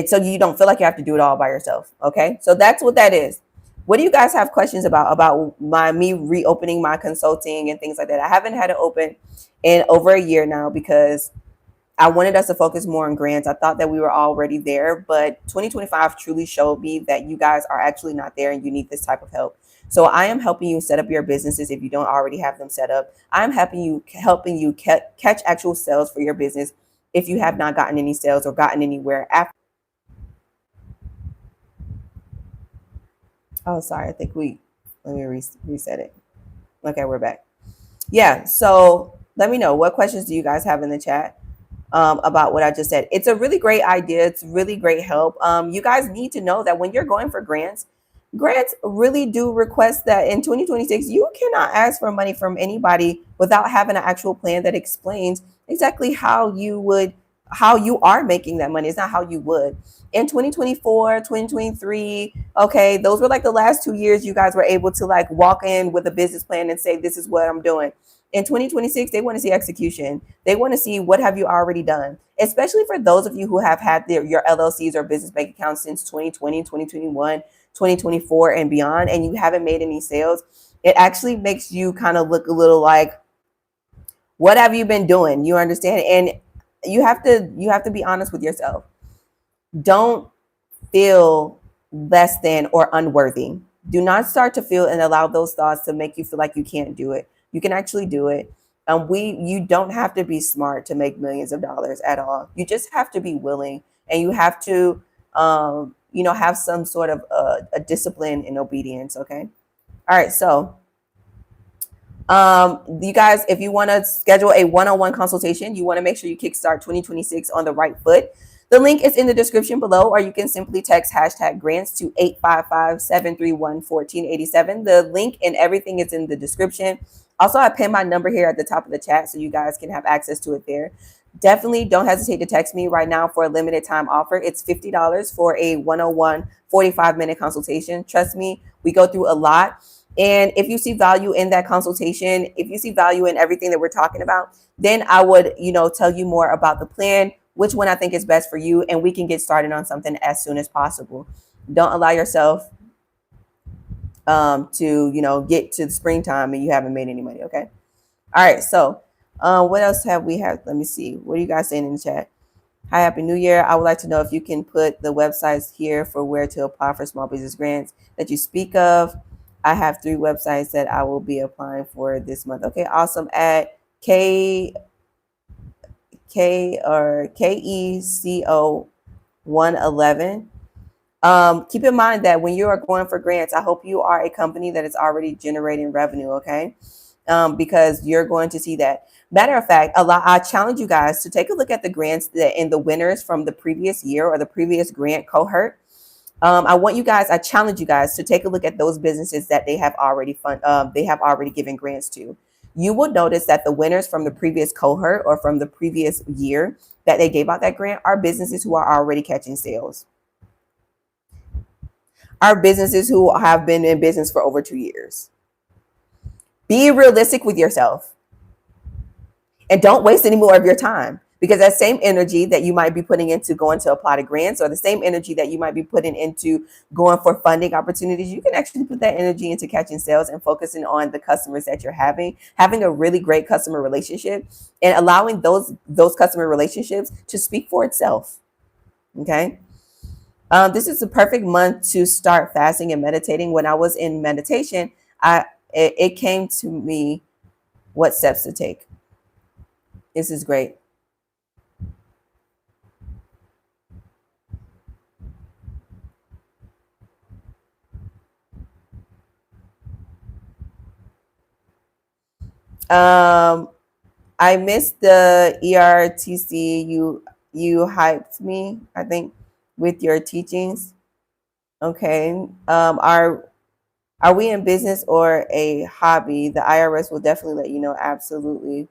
so you don't feel like you have to do it all by yourself. Okay, so that's what that is. What do you guys have questions about me reopening my consulting and things like that? I haven't had it open in over a year now because I wanted us to focus more on grants. I thought that we were already there, but 2025 truly showed me that you guys are actually not there and you need this type of help. So I am helping you set up your businesses if you don't already have them set up. I'm helping you catch actual sales for your business if you have not gotten any sales or gotten anywhere after. Oh, sorry. I think let me reset it. Okay, we're back. Yeah. So let me know, what questions do you guys have in the chat about what I just said? It's a really great idea. It's really great help. You guys need to know that when you're going for grants really do request that in 2026, you cannot ask for money from anybody without having an actual plan that explains exactly how you are making that money. It's not how you would. In 2024, 2023, okay, those were like the last 2 years you guys were able to like walk in with a business plan and say, this is what I'm doing. In 2026, they want to see execution. They want to see what have you already done, especially for those of you who have had your LLCs or business bank accounts since 2020, 2021, 2024 and beyond, and you haven't made any sales. It actually makes you kind of look a little like, what have you been doing? You understand? And you have to be honest with yourself. Don't feel less than or unworthy. Do not start to feel and allow those thoughts to make you feel like you can't do it. You can actually do it. You don't have to be smart to make millions of dollars at all. You just have to be willing, and you have to, have some sort of a discipline and obedience. Okay. All right. So, you guys, if you want to schedule a one-on-one consultation, you want to make sure you kickstart 2026 on the right foot. The link is in the description below, or you can simply text hashtag grants to 855-731-1487. The link and everything is in the description. Also, I pinned my number here at the top of the chat so you guys can have access to it there. Definitely don't hesitate to text me right now for a limited time offer. It's $50 for a 101 45-minute consultation. Trust me, we go through a lot. And if you see value in that consultation, if you see value in everything that we're talking about, then I would, tell you more about the plan, which one I think is best for you, and we can get started on something as soon as possible. Don't allow yourself to, get to the springtime and you haven't made any money. Okay. All right. So what else have we had? Let me see. What are you guys saying in the chat? Hi, Happy New Year. I would like to know if you can put the websites here for where to apply for small business grants that you speak of. I have 3 websites that I will be applying for this month. Okay, awesome. At KECO 111. Keep in mind that when you are going for grants, I hope you are a company that is already generating revenue, okay? Because you're going to see that. Matter of fact, I challenge you guys to take a look at the grants and the winners from the previous year or the previous grant cohort. I challenge you guys to take a look at those businesses that they have already given grants to. You will notice that the winners from the previous cohort or from the previous year that they gave out that grant are businesses who are already catching sales. Are businesses who have been in business for over 2 years. Be realistic with yourself. And don't waste any more of your time, because that same energy that you might be putting into going to apply to grants, or the same energy that you might be putting into going for funding opportunities, you can actually put that energy into catching sales and focusing on the customers that you're having a really great customer relationship, and allowing those customer relationships to speak for itself. Okay. This is the perfect month to start fasting and meditating. When I was in meditation, it came to me what steps to take. This is great. I missed the ERTC. You hyped me, I think, with your teachings. Okay. Are we in business or a hobby? The IRS will definitely let you know. Absolutely.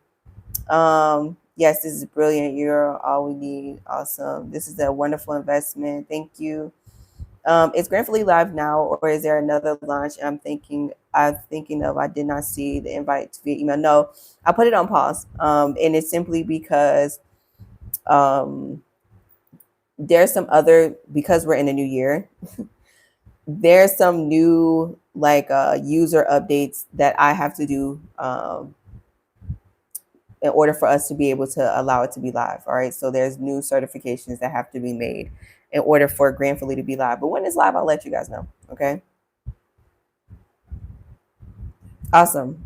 Yes, this is brilliant. You're all we need. Awesome. This is a wonderful investment. Thank you. Is Grantfully live now, or is there another launch I'm thinking of? I did not see the invite via email. No, I put it on pause. And it's simply because there's some other, because we're in a new year, there's some new user updates that I have to do in order for us to be able to allow it to be live. All right. So there's new certifications that have to be made in order for Grantfully to be live. But when it's live, I'll let you guys know. Okay. Awesome.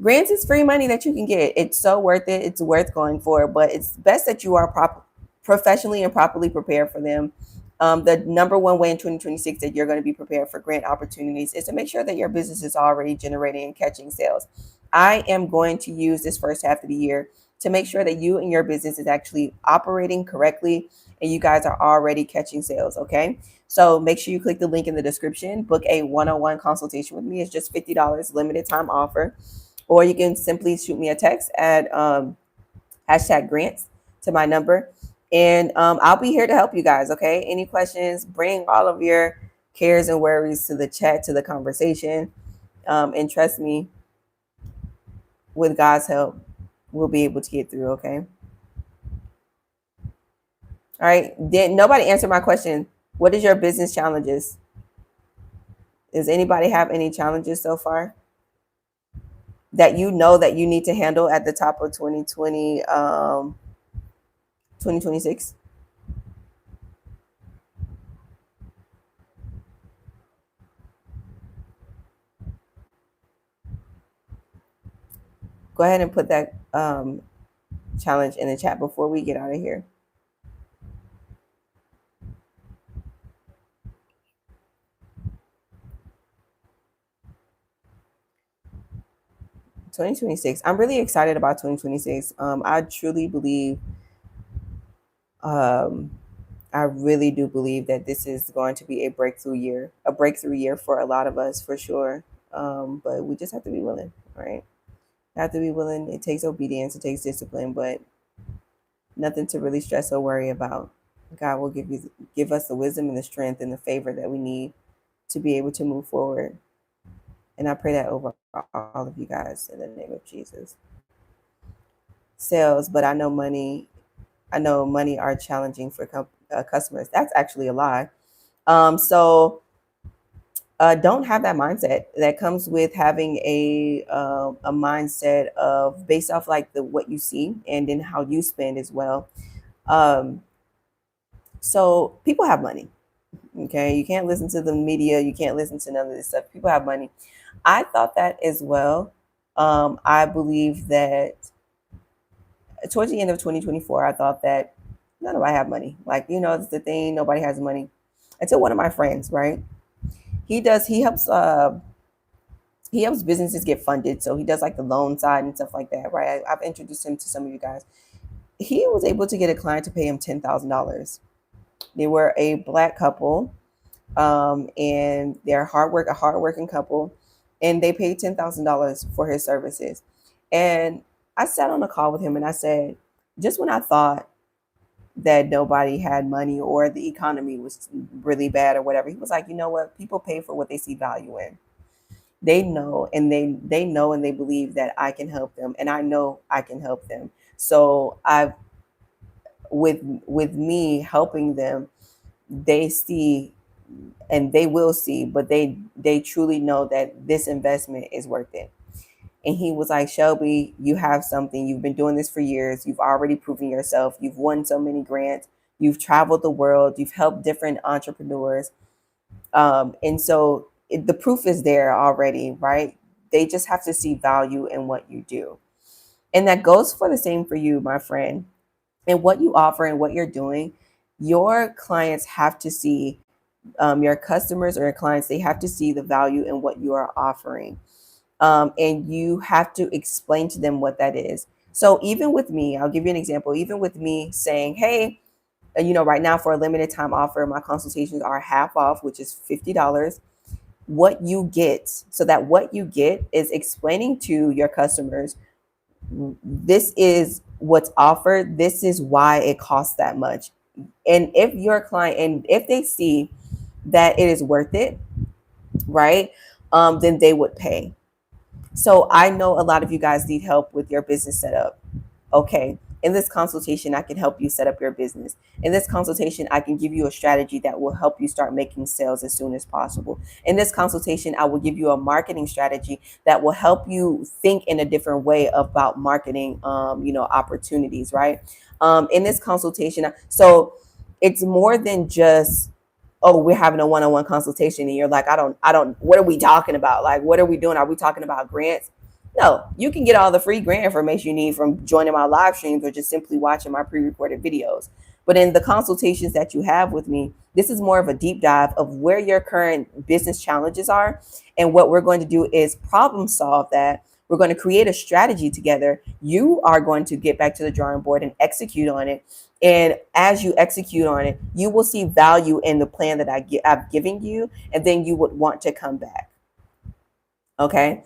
Grants is free money that you can get. It's so worth it. It's worth going for, but it's best that you are professionally and properly prepared for them. The number one way in 2026 that you're going to be prepared for grant opportunities is to make sure that your business is already generating and catching sales. I am going to use this first half of the year to make sure that you and your business is actually operating correctly and you guys are already catching sales. Okay. So make sure you click the link in the description, book a one-on-one consultation with me. It's just $50, limited time offer. Or you can simply shoot me a text at hashtag grants to my number. And I'll be here to help you guys. Okay. Any questions, bring all of your cares and worries to the chat, to the conversation. And trust me, with God's help, we'll be able to get through. Okay. All right. Did nobody answer my question? What is your business challenges? Does anybody have any challenges so far that you know that you need to handle at the top of 2026? Go ahead and put that challenge in the chat before we get out of here. (2026). I'm really excited about 2026. I truly believe, I really do believe that this is going to be a breakthrough year for a lot of us, for sure. But we just have to be willing, right? Have to be willing. It takes obedience, it takes discipline, but nothing to really stress or worry about. God will give us the wisdom and the strength and the favor that we need to be able to move forward. And I pray that over all of you guys in the name of Jesus. Sales, but I know money are challenging for customers. That's actually a lie. So don't have that mindset. That comes with having a mindset of based off like what you see and then how you spend as well. So people have money. Okay, you can't listen to the media. You can't listen to none of this stuff. People have money. I thought that as well. I believe that towards the end of 2024, I thought that none of I have money. Like, it's the thing. Nobody has money until one of my friends, right? He helps businesses get funded. So he does like the loan side and stuff like that, right? I've introduced him to some of you guys. He was able to get a client to pay him $10,000. They were a Black couple, and they're a hardworking couple, and they paid $10,000 for his services. And I sat on a call with him and I said, just when I thought that nobody had money or the economy was really bad or whatever, he was like, you know what? People pay for what they see value in. They know, and they know, and they believe that I can help them, and I know I can help them. So with me helping them, they see and they will see, but they truly know that this investment is worth it. And he was like, Shelby, you have something. You've been doing this for years. You've already proven yourself. You've won so many grants. You've traveled the world. You've helped different entrepreneurs. And so the proof is there already, right? They just have to see value in what you do. And that goes for the same for you, my friend. And what you offer and what you're doing, your clients have to see, your customers or your clients, they have to see the value in what you are offering. And you have to explain to them what that is. So even with me, I'll give you an example. Even with me saying, hey, right now for a limited time offer, my consultations are half off, which is $50. What you get is explaining to your customers, this is what's offered. This is why it costs that much. And if your client, and if they see that it is worth it, right, then they would pay. So I know a lot of you guys need help with your business setup. Okay, in this consultation, I can help you set up your business. In this consultation, I can give you a strategy that will help you start making sales as soon as possible. In this consultation, I will give you a marketing strategy that will help you think in a different way about marketing, opportunities, right? In this consultation, so it's more than just, oh, we're having a one-on-one consultation and you're like, I don't, what are we talking about? Like, what are we doing? Are we talking about grants? No, you can get all the free grant information you need from joining my live streams or just simply watching my pre-recorded videos. But in the consultations that you have with me, this is more of a deep dive of where your current business challenges are. And what we're going to do is problem solve that. We're going to create a strategy together. You are going to get back to the drawing board and execute on it. And as you execute on it, you will see value in the plan that I've given you. And then you would want to come back. Okay.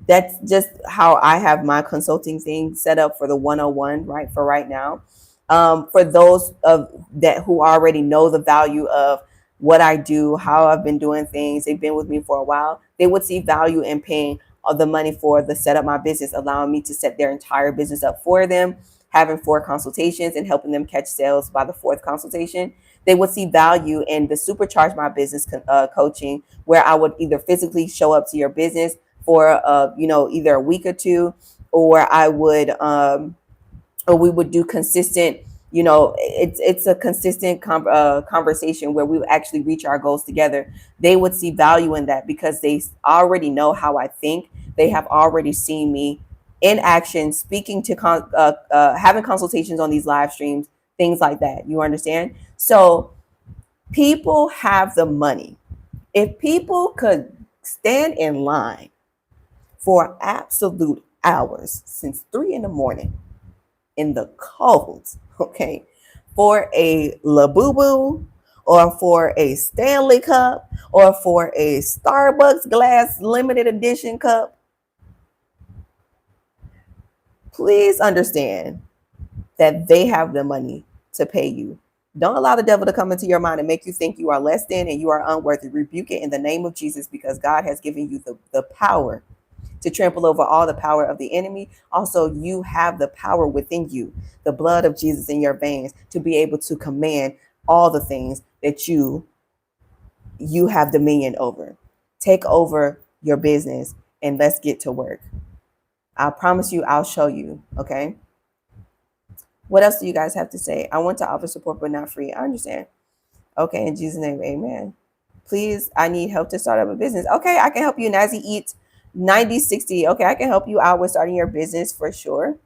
That's just how I have my consulting thing set up for the 101, right? For right now. For those of that who already know the value of what I do, how I've been doing things, they've been with me for a while, they would see value in paying the money for the set up my business, allowing me to set their entire business up for them, having 4 consultations and helping them catch sales by the 4th consultation. They would see value in the supercharge my business coaching, where I would either physically show up to your business for either a week or 2, or I would or we would do consistent, it's a consistent conversation where we would actually reach our goals together. They would see value in that because they already know how I think. They have already seen me in action, speaking to having consultations on these live streams, things like that. You understand? So people have the money. If people could stand in line for absolute hours since 3 in the morning in the cold, okay, for a Labubu or for a Stanley cup or for a Starbucks glass limited edition cup, please understand that they have the money to pay you. Don't allow the devil to come into your mind and make you think you are less than and you are unworthy. Rebuke it in the name of Jesus, because God has given you the power to trample over all the power of the enemy. Also, you have the power within you, the blood of Jesus in your veins, to be able to command all the things that you have dominion over. Take over your business and let's get to work. I promise you, I'll show you. Okay. What else do you guys have to say? I want to offer support, but not free. I understand. Okay. In Jesus' name, amen. Please, I need help to start up a business. Okay. I can help you. Nazi Eats 9060. Okay. I can help you out with starting your business for sure.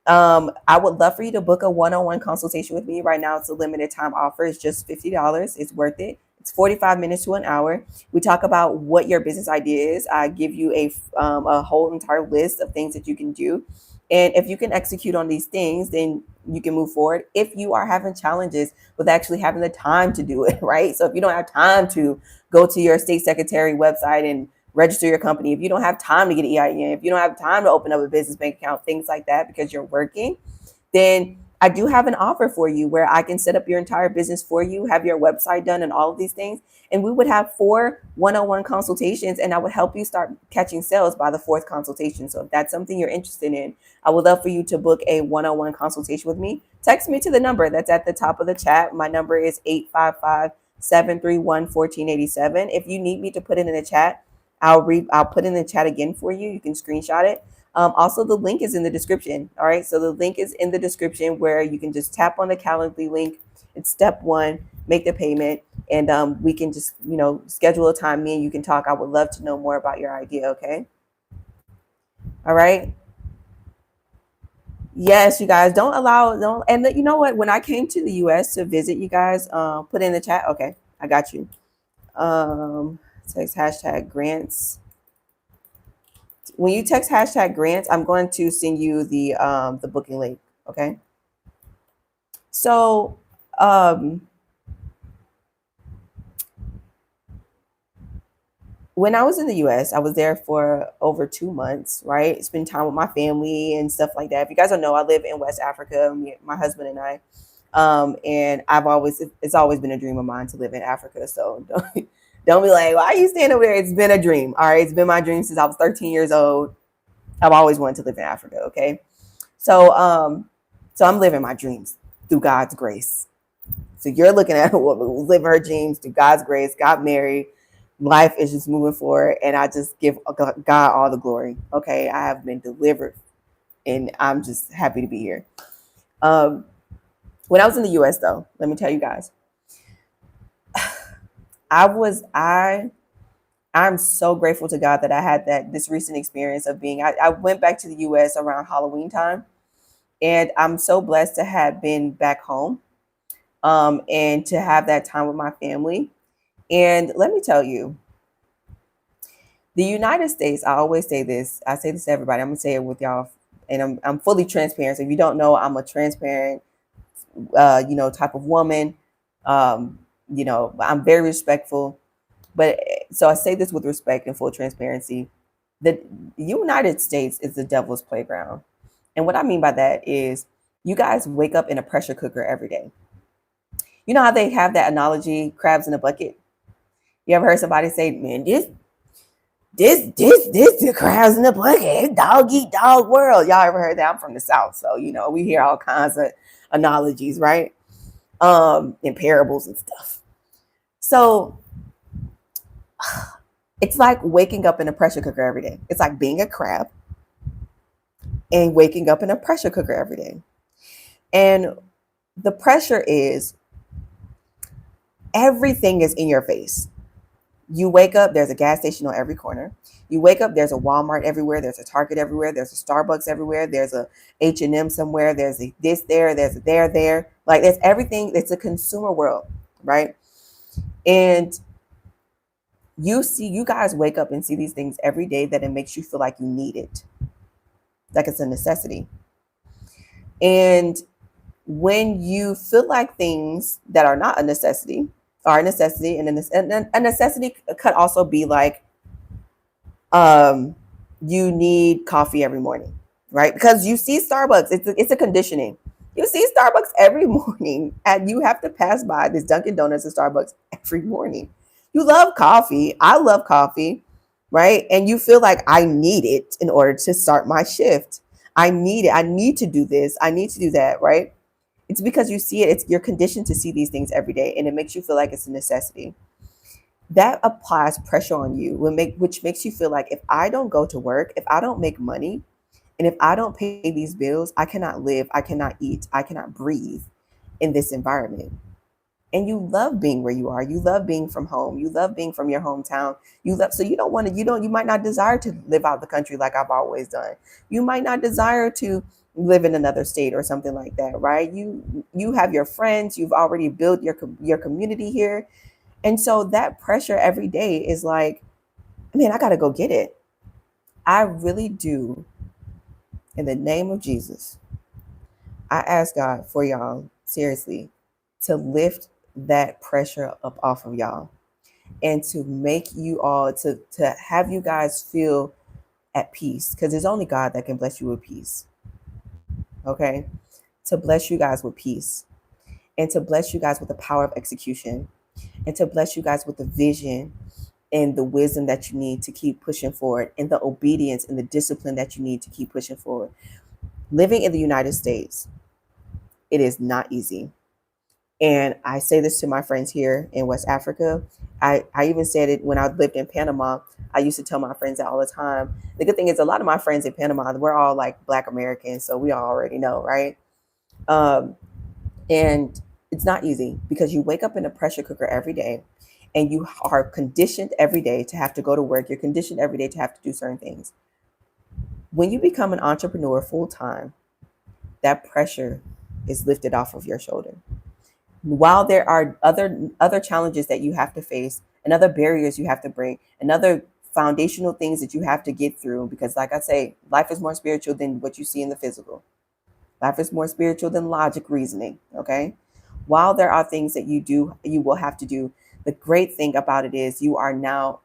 I would love for you to book a one-on-one consultation with me. Right now, it's a limited time offer. It's just $50. It's worth it. It's 45 minutes to an hour. We talk about what your business idea is. I give you a whole entire list of things that you can do. And if you can execute on these things, then you can move forward. If you are having challenges with actually having the time to do it, right? So if you don't have time to go to your state secretary website and register your company, if you don't have time to get an EIN, if you don't have time to open up a business bank account, things like that, because you're working, then I do have an offer for you where I can set up your entire business for you, have your website done and all of these things. And we would have 4 one-on-one consultations, and I would help you start catching sales by the 4th consultation. So if that's something you're interested in, I would love for you to book a one-on-one consultation with me. Text me to the number that's at the top of the chat. My number is 855-731-1487. If you need me to put it in the chat, I'll put it in the chat again for you. You can screenshot it. Also, the link is in the description. All right. So the link is in the description where you can just tap on the Calendly link. It's step 1, make the payment, and we can just, schedule a time. Me and you can talk. I would love to know more about your idea. Okay. All right. Yes, you guys, and you know what? When I came to the US to visit you guys, put in the chat. Okay. I got you. Text hashtag grants. When you text hashtag grants, I'm going to send you the booking link. Okay. So, when I was in the US, I was there for over 2 months, right? Spend time with my family and stuff like that. If you guys don't know, I live in West Africa, my husband and I. And it's always been a dream of mine to live in Africa. So don't be like, why are you staying over there? It's been a dream. All right. It's been my dream since I was 13 years old. I've always wanted to live in Africa. Okay. So I'm living my dreams through God's grace. So you're looking at a woman who's living her dreams through God's grace, got married. Life is just moving forward. And I just give God all the glory. Okay. I have been delivered and I'm just happy to be here. When I was in the US though, let me tell you guys, I'm so grateful to God that I had this recent experience of I went back to the US around Halloween time, and I'm so blessed to have been back home, and to have that time with my family. And let me tell you, the United States, I always say this, I say this to everybody, I'm gonna say it with y'all, and I'm fully transparent. So if you don't know, I'm a transparent, type of woman. I'm very respectful. But so I say this with respect and full transparency. The United States is the devil's playground. And what I mean by that is you guys wake up in a pressure cooker every day. You know how they have that analogy, crabs in a bucket? You ever heard somebody say, man, this the crabs in the bucket, dog eat dog world. Y'all ever heard that? I'm from the South. So, we hear all kinds of analogies, right? And parables and stuff. So it's like waking up in a pressure cooker every day. It's like being a crab and waking up in a pressure cooker every day. And the pressure is everything is in your face. You wake up, there's a gas station on every corner. You wake up, there's a Walmart everywhere, there's a Target everywhere, there's a Starbucks everywhere, there's a H&M somewhere, there's a this there, there's a there. Like there's everything. It's a consumer world, right? And you guys wake up and see these things every day that it makes you feel like you need it, like it's a necessity. And when you feel like things that are not a necessity are a necessity, and a necessity could also be like you need coffee every morning, right? Because you see Starbucks, it's a conditioning. You see Starbucks every morning, and you have to pass by this Dunkin' Donuts and Starbucks every morning. You love coffee. I love coffee, right? And you feel like I need it in order to start my shift. I need it. I need to do this. I need to do that, right? It's because you see it. It's you're conditioned to see these things every day, and it makes you feel like it's a necessity. That applies pressure on you, which makes you feel like if I don't go to work, if I don't make money, and if I don't pay these bills, I cannot live, I cannot eat, I cannot breathe in this environment. And you love being where you are. You love being from home. You love being from your hometown. So you don't want to, you might not desire to live out the country like I've always done. You might not desire to live in another state or something like that, right? You have your friends, you've already built your community here. And so that pressure every day is like, man, I got to go get it. I really do. In the name of Jesus, I ask God for y'all, seriously, to lift that pressure up off of y'all and to make you all, to have you guys feel at peace, because there's only God that can bless you with peace. Okay? To bless you guys with peace, and to bless you guys with the power of execution, and to bless you guys with the vision and the wisdom that you need to keep pushing forward, and the obedience and the discipline that you need to keep pushing forward. Living in the United States, it is not easy. And I say this to my friends here in West Africa. I even said it when I lived in Panama. I used to tell my friends that all the time. The good thing is a lot of my friends in Panama, we're all like Black Americans, so we all already know, right? And it's not easy because you wake up in a pressure cooker every day, and you are conditioned every day to have to go to work. You're conditioned every day to have to do certain things. When you become an entrepreneur full time, that pressure is lifted off of your shoulder. While there are other challenges that you have to face, and other barriers you have to break, and other foundational things that you have to get through, because like I say, life is more spiritual than what you see in the physical. Life is more spiritual than logic reasoning. Okay. While there are things that you will have to do, the great thing about it is you are now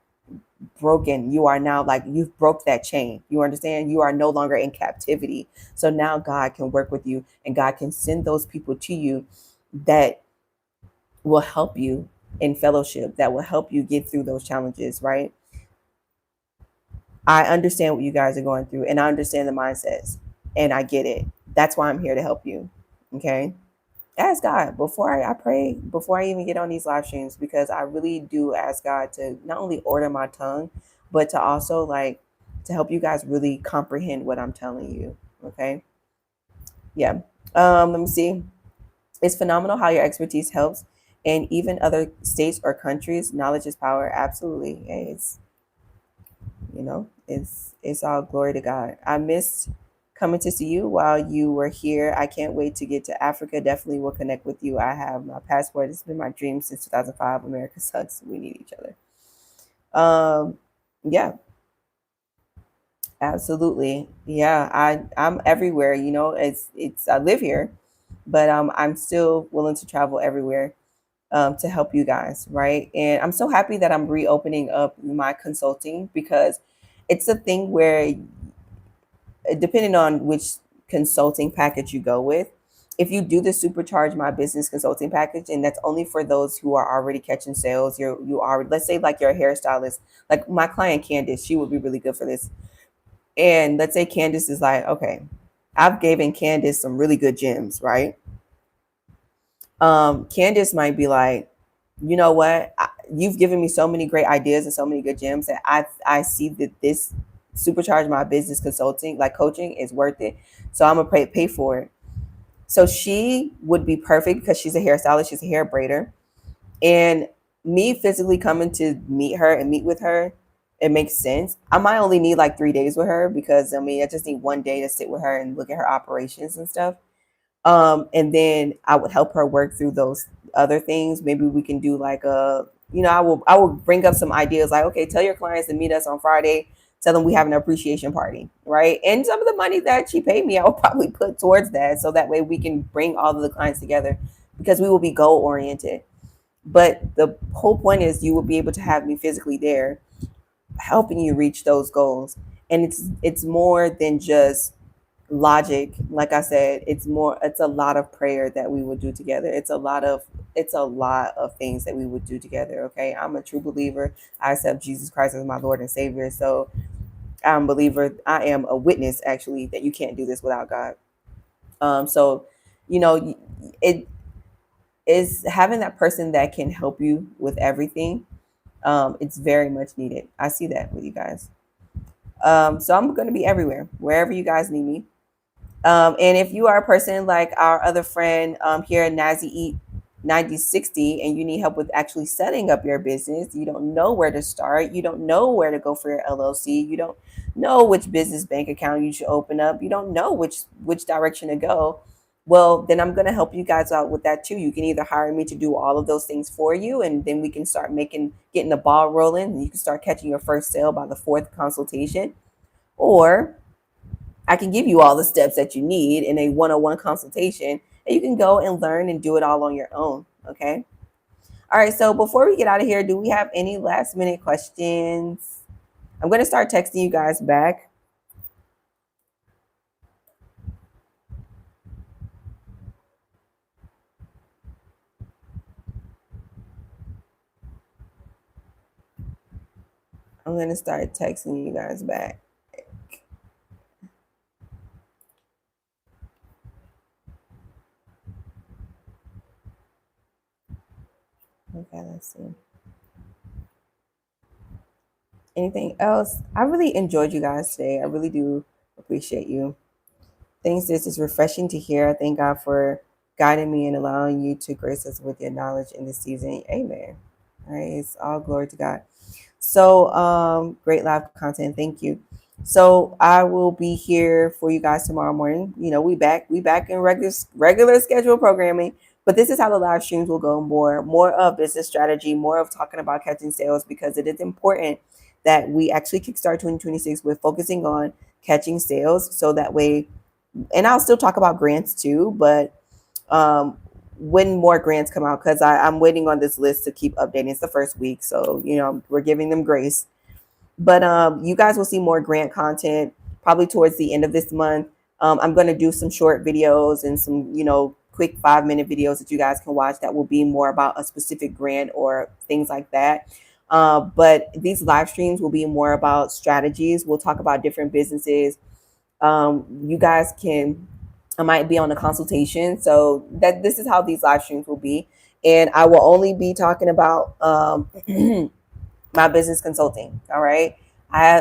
broken. You are now, like, you've broke that chain. You understand? You are no longer in captivity. So now God can work with you, and God can send those people to you that will help you in fellowship, that will help you get through those challenges, right? I understand what you guys are going through, and I understand the mindsets, and I get it. That's why I'm here to help you. Okay. Ask God before I pray, before I even get on these live streams, because I really do ask God to not only order my tongue, but to also, like, to help you guys really comprehend what I'm telling you. Okay. Yeah. Let me see. It's phenomenal how your expertise helps, and even other states or countries. Knowledge is power. Absolutely. It's, it's all glory to God. I missed coming to see you while you were here. I can't wait to get to Africa. Definitely will connect with you. I have my passport. It's been my dream since 2005. America sucks. We need each other. Yeah, absolutely. Yeah, I'm everywhere. It's I live here, but I'm still willing to travel everywhere to help you guys, right? And I'm so happy that I'm reopening up my consulting, because it's a thing where, depending on which consulting package you go with, if you do the supercharge my business consulting package, and that's only for those who are already catching sales, you are, let's say, like, you're a hairstylist, like my client Candace, she would be really good for this. And let's say Candace is like, okay, I've given Candace some really good gems, right? Candace might be like, you know what? You've given me so many great ideas and so many good gems that I see that this supercharge my business consulting, like coaching, is worth it. So I'm gonna pay for it. So she would be perfect because she's a hairstylist, she's a hair braider, and me physically coming to meet her and meet with her, it makes sense. I might only need like 3 days with her because I mean I just need one day to sit with her and look at her operations and stuff. And then I would help her work through those other things. Maybe we can do like a, I will bring up some ideas like, okay, tell your clients to meet us on Friday. Tell them we have an appreciation party, right? And some of the money that she paid me, I will probably put towards that, so that way we can bring all of the clients together because we will be goal oriented. But the whole point is you will be able to have me physically there, helping you reach those goals. And it's more than just logic. Like I said, it's a lot of prayer that we would do together. It's a lot of things that we would do together. Okay, I'm a true believer. I accept Jesus Christ as my Lord and Savior. So I'm a believer. I am a witness, actually, that you can't do this without God. So it is having that person that can help you with everything. It's very much needed. I see that with you guys. So I'm going to be everywhere, wherever you guys need me. And if you are a person like our other friend here at Nazi Eat 9060 and you need help with actually setting up your business, you don't know where to start, you don't know where to go for your LLC, you don't know which business bank account you should open up, you don't know which direction to go, well, then I'm going to help you guys out with that too. You can either hire me to do all of those things for you, and then we can start getting the ball rolling, and you can start catching your first sale by the fourth consultation. Or I can give you all the steps that you need in a one-on-one consultation, and you can go and learn and do it all on your own. Okay. All right. So before we get out of here, do we have any last minute questions? I'm going to start texting you guys back. I'm going to start texting you guys back. Okay, let's see. Anything else? I really enjoyed you guys today. I really do appreciate you. Things this is refreshing to hear. I thank God for guiding me and allowing you to grace us with your knowledge in this season. Amen. All right, it's all glory to God. So great live content. Thank you. So I will be here for you guys tomorrow morning. We back in regular schedule programming. But this is how the live streams will go: more of business strategy, more of talking about catching sales, because it is important that we actually kickstart 2026 with focusing on catching sales, so that way. And I'll still talk about grants too, but when more grants come out, because I'm waiting on this list to keep updating. It's the first week, so we're giving them grace. But you guys will see more grant content probably towards the end of this month. I'm going to do some short videos and some quick 5-minute videos that you guys can watch that will be more about a specific grant or things like that. But these live streams will be more about strategies. We'll talk about different businesses. You guys I might be on a consultation, so that this is how these live streams will be. And I will only be talking about my business consulting. All right.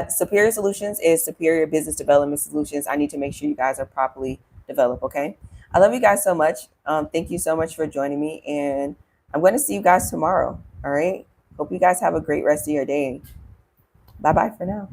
Superior Solutions is superior business development solutions. I need to make sure you guys are properly developed. Okay. I love you guys so much. Thank you so much for joining me. And I'm going to see you guys tomorrow. All right. Hope you guys have a great rest of your day. Bye-bye for now.